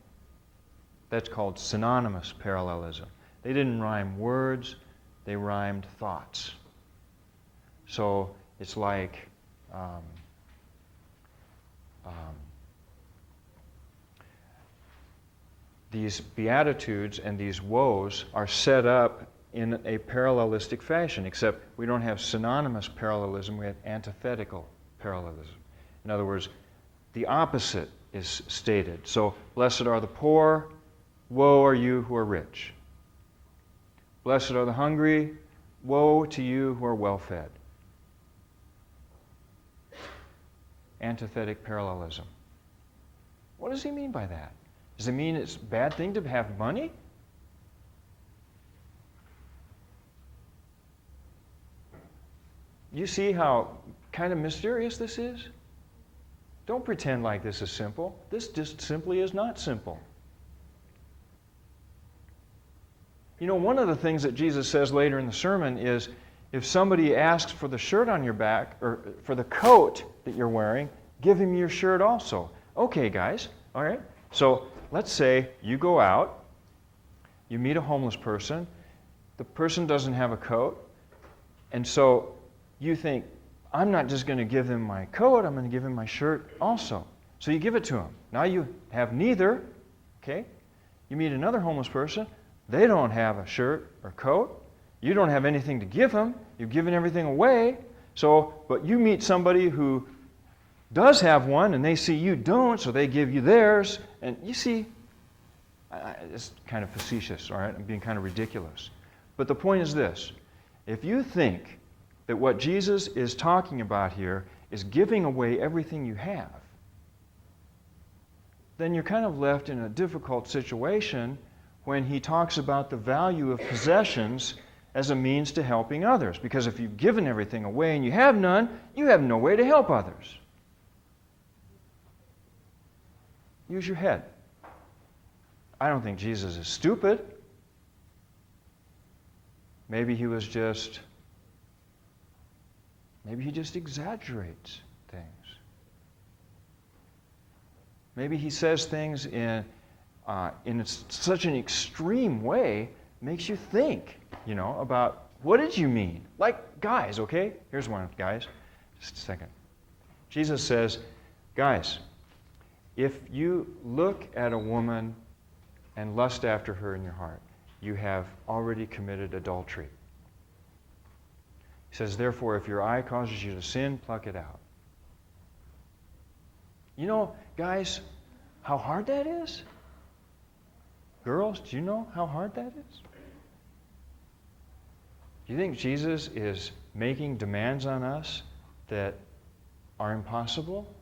Speaker 1: That's called synonymous parallelism. They didn't rhyme words, they rhymed thoughts. So it's like these Beatitudes and these woes are set up in a parallelistic fashion, except we don't have synonymous parallelism, we have antithetical parallelism. In other words, the opposite is stated. So, blessed are the poor, woe are you who are rich. Blessed are the hungry, woe to you who are well-fed. Antithetic parallelism. What does he mean by that? Does it mean it's a bad thing to have money? You see how kind of mysterious this is? Don't pretend like this is simple. This just simply is not simple. You know, one of the things that Jesus says later in the sermon is, if somebody asks for the shirt on your back, or for the coat that you're wearing, give him your shirt also. Okay, guys, all right? So let's say you go out, you meet a homeless person, the person doesn't have a coat, and so you think, I'm not just going to give them my coat, I'm going to give him my shirt also. So you give it to him. Now you have neither, okay? You meet another homeless person, they don't have a shirt or coat, you don't have anything to give them, you've given everything away, but you meet somebody who does have one and they see you don't, so they give you theirs, and you see, it's kind of facetious, all right? I'm being kind of ridiculous. But the point is this, if you think that what Jesus is talking about here is giving away everything you have, then you're kind of left in a difficult situation when he talks about the value of possessions as a means to helping others. Because if you've given everything away and you have none, you have no way to help others. Use your head. I don't think Jesus is stupid. Maybe he just exaggerates things. Maybe he says things in such an extreme way, makes you think, about what did you mean? Like, guys, okay? Here's one, guys. Just a second. Jesus says, guys, if you look at a woman and lust after her in your heart, you have already committed adultery. He says, therefore, if your eye causes you to sin, pluck it out. You know, guys, how hard that is? Girls, do you know how hard that is? Do you think Jesus is making demands on us that are impossible?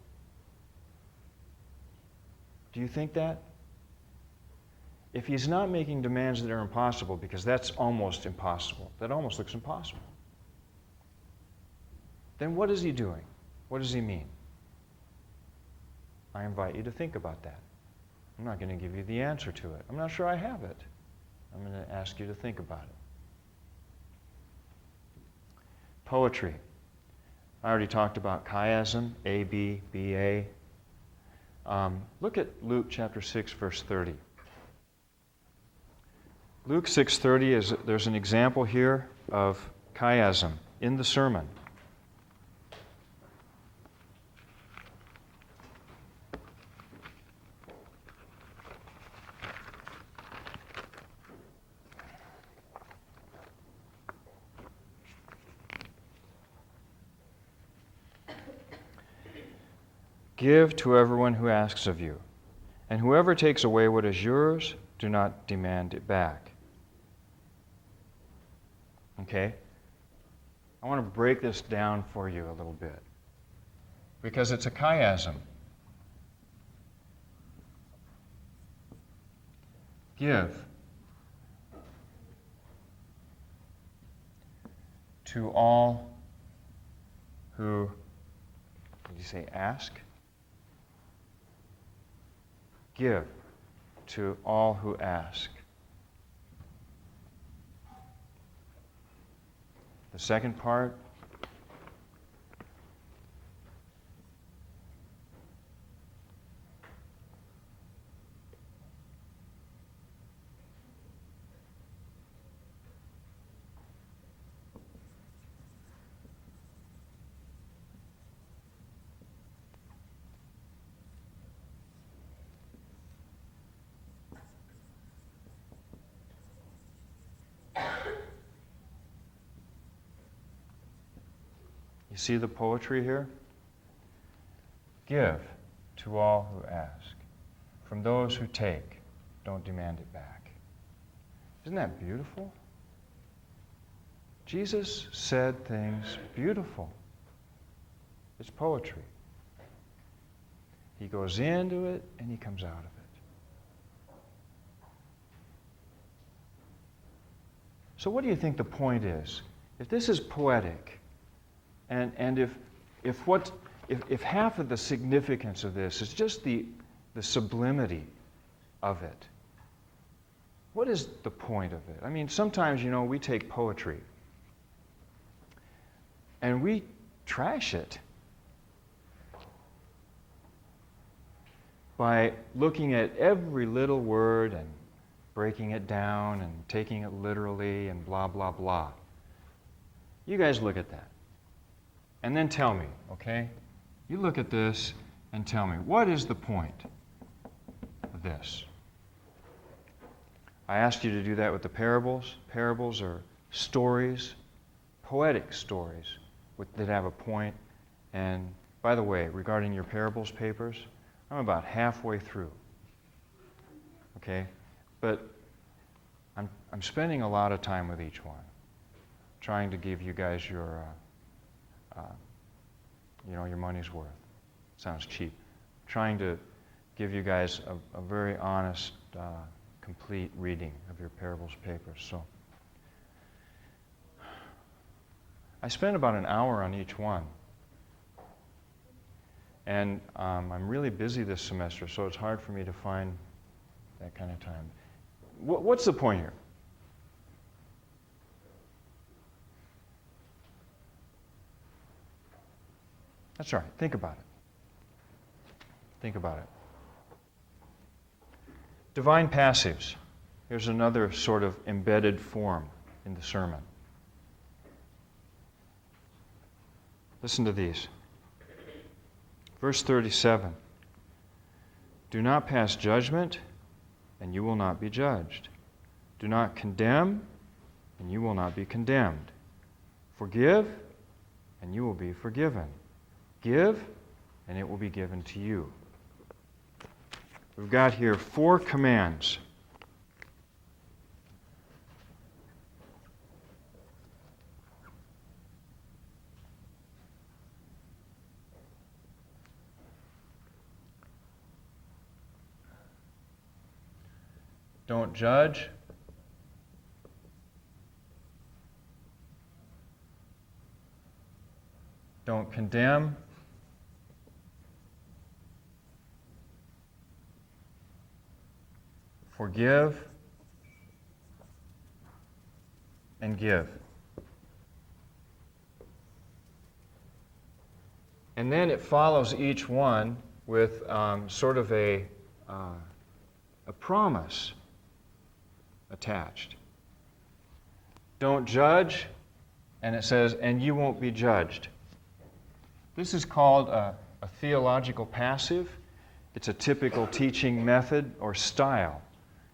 Speaker 1: Do you think that? If he's not making demands that are impossible, because that's almost impossible, that almost looks impossible, then what is he doing? What does he mean? I invite you to think about that. I'm not going to give you the answer to it. I'm not sure I have it. I'm going to ask you to think about it. Poetry. I already talked about chiasm, A, B, B, A. Look at Luke chapter 6, verse 30. Luke 6:30 there's an example here of chiasm in the sermon. Give to everyone who asks of you, and whoever takes away what is yours, do not demand it back. Okay? I want to break this down for you a little bit, because it's a chiasm. Give to all who, did you say ask? Give to all who ask. The second part, you see the poetry here? Give to all who ask. From those who take, don't demand it back. Isn't that beautiful? Jesus said things beautiful. It's poetry. He goes into it and he comes out of it. So what do you think the point is? If this is poetic, and if half of the significance of this is just the sublimity of it, what is the point of it? I mean, sometimes, we take poetry and we trash it by looking at every little word and breaking it down and taking it literally and blah, blah, blah. You guys look at that. And then tell me, okay? You look at this and tell me, what is the point of this? I asked you to do that with the parables. Parables are stories, poetic stories that have a point. And by the way, regarding your parables papers, I'm about halfway through. Okay? But I'm spending a lot of time with each one, trying to give you guys your money's worth. Sounds cheap. Trying to give you guys a very honest, complete reading of your parables papers. So I spent about an hour on each one. And I'm really busy this semester, so it's hard for me to find that kind of time. What's the point here? That's all right. Think about it. Think about it. Divine passives. Here's another sort of embedded form in the sermon. Listen to these. Verse 37. Do not pass judgment, and you will not be judged. Do not condemn, and you will not be condemned. Forgive, and you will be forgiven. Give, and it will be given to you. We've got here 4 commands. Don't judge. Don't condemn. Forgive. And give. And then it follows each one with sort of a promise attached. Don't judge, and it says, and you won't be judged. This is called a theological passive. It's a typical teaching method or style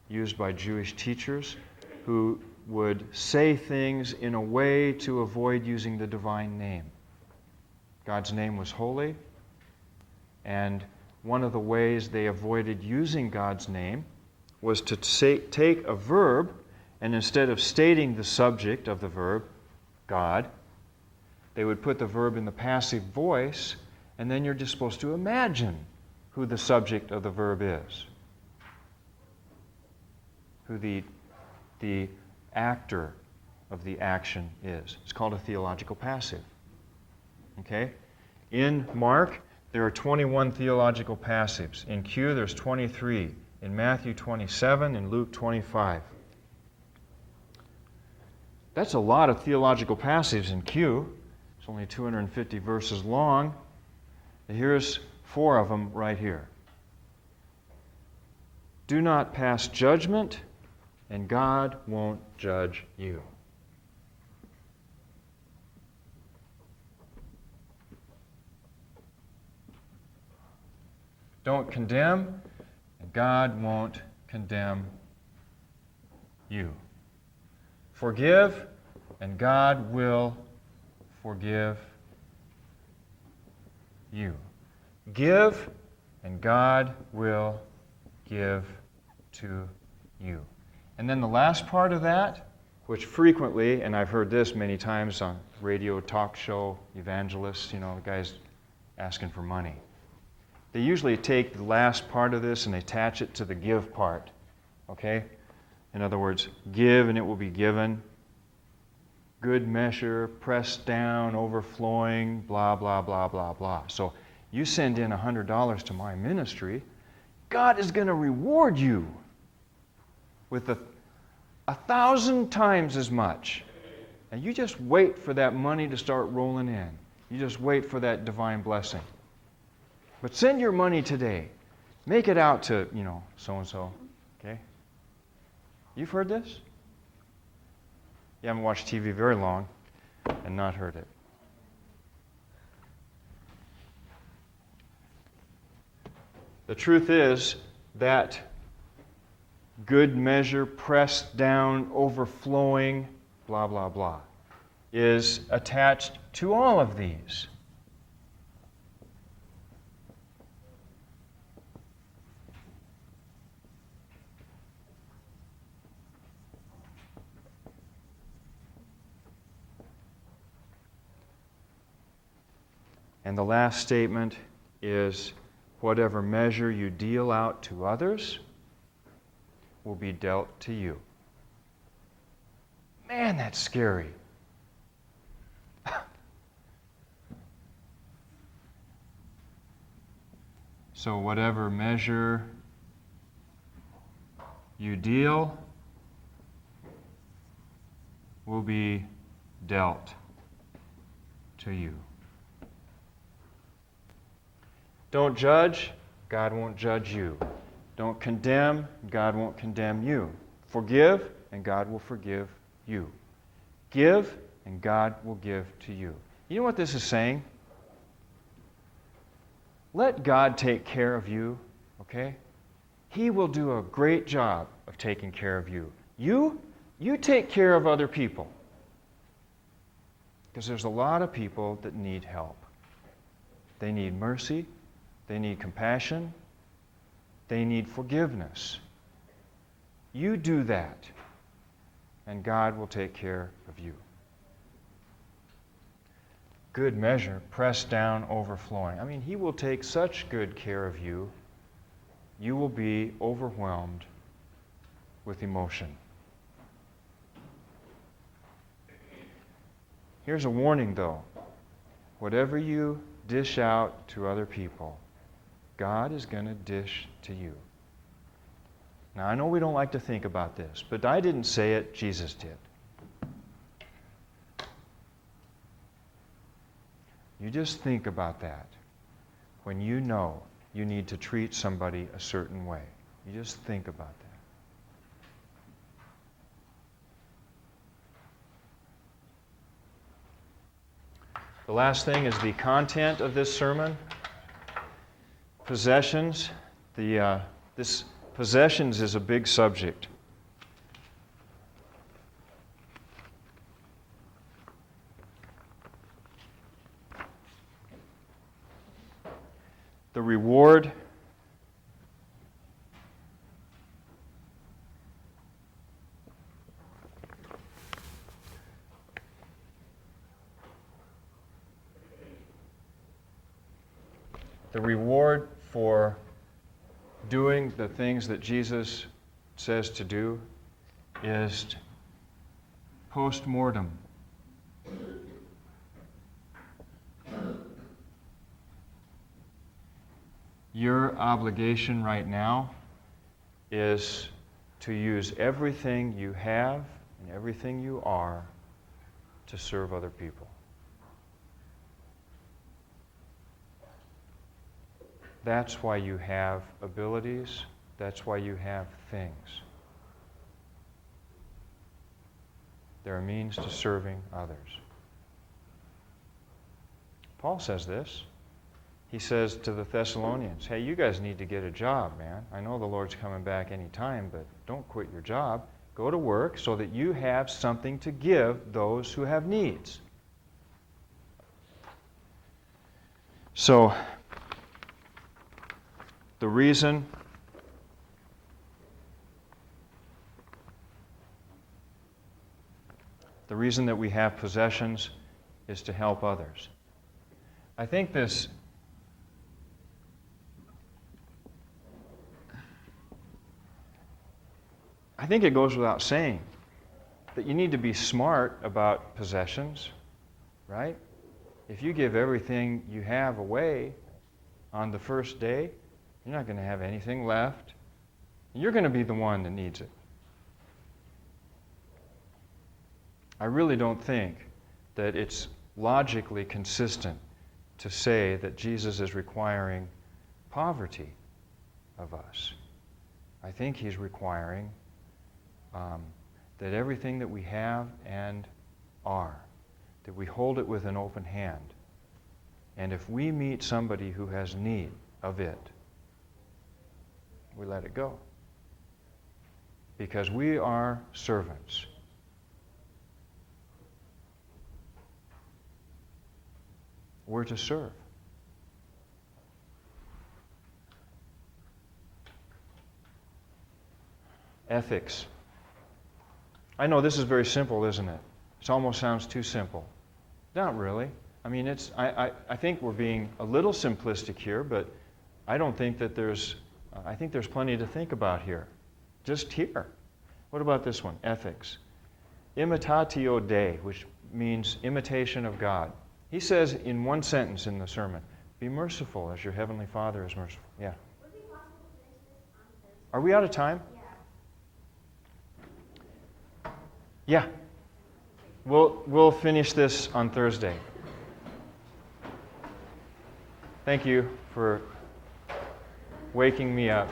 Speaker 1: used by Jewish teachers who would say things in a way to avoid using the divine name. God's name was holy, and one of the ways they avoided using God's name was to take a verb, and instead of stating the subject of the verb, God, they would put the verb in the passive voice, and then you're just supposed to imagine who the subject of the verb is, who the actor of the action is. It's called a theological passive. Okay? In Mark, there are 21 theological passives. In Q, there's 23. In Matthew, 27. In Luke, 25. That's a lot of theological passives in Q. It's only 250 verses long. And here's 4 of them right here. Do not pass judgment, and God won't judge you. Don't condemn, and God won't condemn you. Forgive, and God will forgive you. Give, and God will give to you. And then the last part of that, which frequently, and I've heard this many times on radio, talk show, evangelists, the guys asking for money. They usually take the last part of this and they attach it to the give part. Okay? In other words, give and it will be given. Good measure, pressed down, overflowing, blah, blah, blah, blah, blah. So you send in $100 to my ministry, God is going to reward you with 1,000 times as much. And you just wait for that money to start rolling in. You just wait for that divine blessing. But send your money today. Make it out to, so-and-so. Okay? You've heard this? You haven't watched TV very long and not heard it. The truth is that good measure, pressed down, overflowing, blah, blah, blah, is attached to all of these. And the last statement is, whatever measure you deal out to others will be dealt to you. Man, that's scary. So whatever measure you deal will be dealt to you. Don't judge, God won't judge you. Don't condemn, God won't condemn you. Forgive, and God will forgive you. Give, and God will give to you. You know what this is saying? Let God take care of you, okay? He will do a great job of taking care of you. You take care of other people. Because there's a lot of people that need help. They need mercy. They need compassion. They need forgiveness. You do that, and God will take care of you. Good measure, pressed down, overflowing. I mean, He will take such good care of you, you will be overwhelmed with emotion. Here's a warning, though. Whatever you dish out to other people, God is going to dish to you. Now, I know we don't like to think about this, but I didn't say it, Jesus did. You just think about that when you know you need to treat somebody a certain way. You just think about that. The last thing is the content of this sermon. Possessions. This possessions is a big subject. The reward for doing the things that Jesus says to do is post-mortem. Your obligation right now is to use everything you have and everything you are to serve other people. That's why you have abilities. That's why you have things. They're a means to serving others. Paul says this. He says to the Thessalonians, hey, you guys need to get a job, man. I know the Lord's coming back any time, but don't quit your job. Go to work so that you have something to give those who have needs. So, the reason that we have possessions is to help others. I think it goes without saying that you need to be smart about possessions, right? If you give everything you have away on the first day, you're not going to have anything left. You're going to be the one that needs it. I really don't think that it's logically consistent to say that Jesus is requiring poverty of us. I think he's requiring that everything that we have and are, that we hold it with an open hand. And if we meet somebody who has need of it, we let it go. Because we are servants. We're to serve. Ethics. I know this is very simple, isn't it? It almost sounds too simple. Not really. I mean, I think we're being a little simplistic here, but I don't think that I think there's plenty to think about here. Just here. What about this one? Ethics. Imitatio Dei, which means imitation of God. He says in one sentence in the sermon, be merciful as your heavenly Father is merciful. Yeah.
Speaker 2: Would it be possible to finish this on Thursday?
Speaker 1: Are we out of time?
Speaker 2: Yeah.
Speaker 1: Yeah. We'll finish this on Thursday. Thank you for waking me up.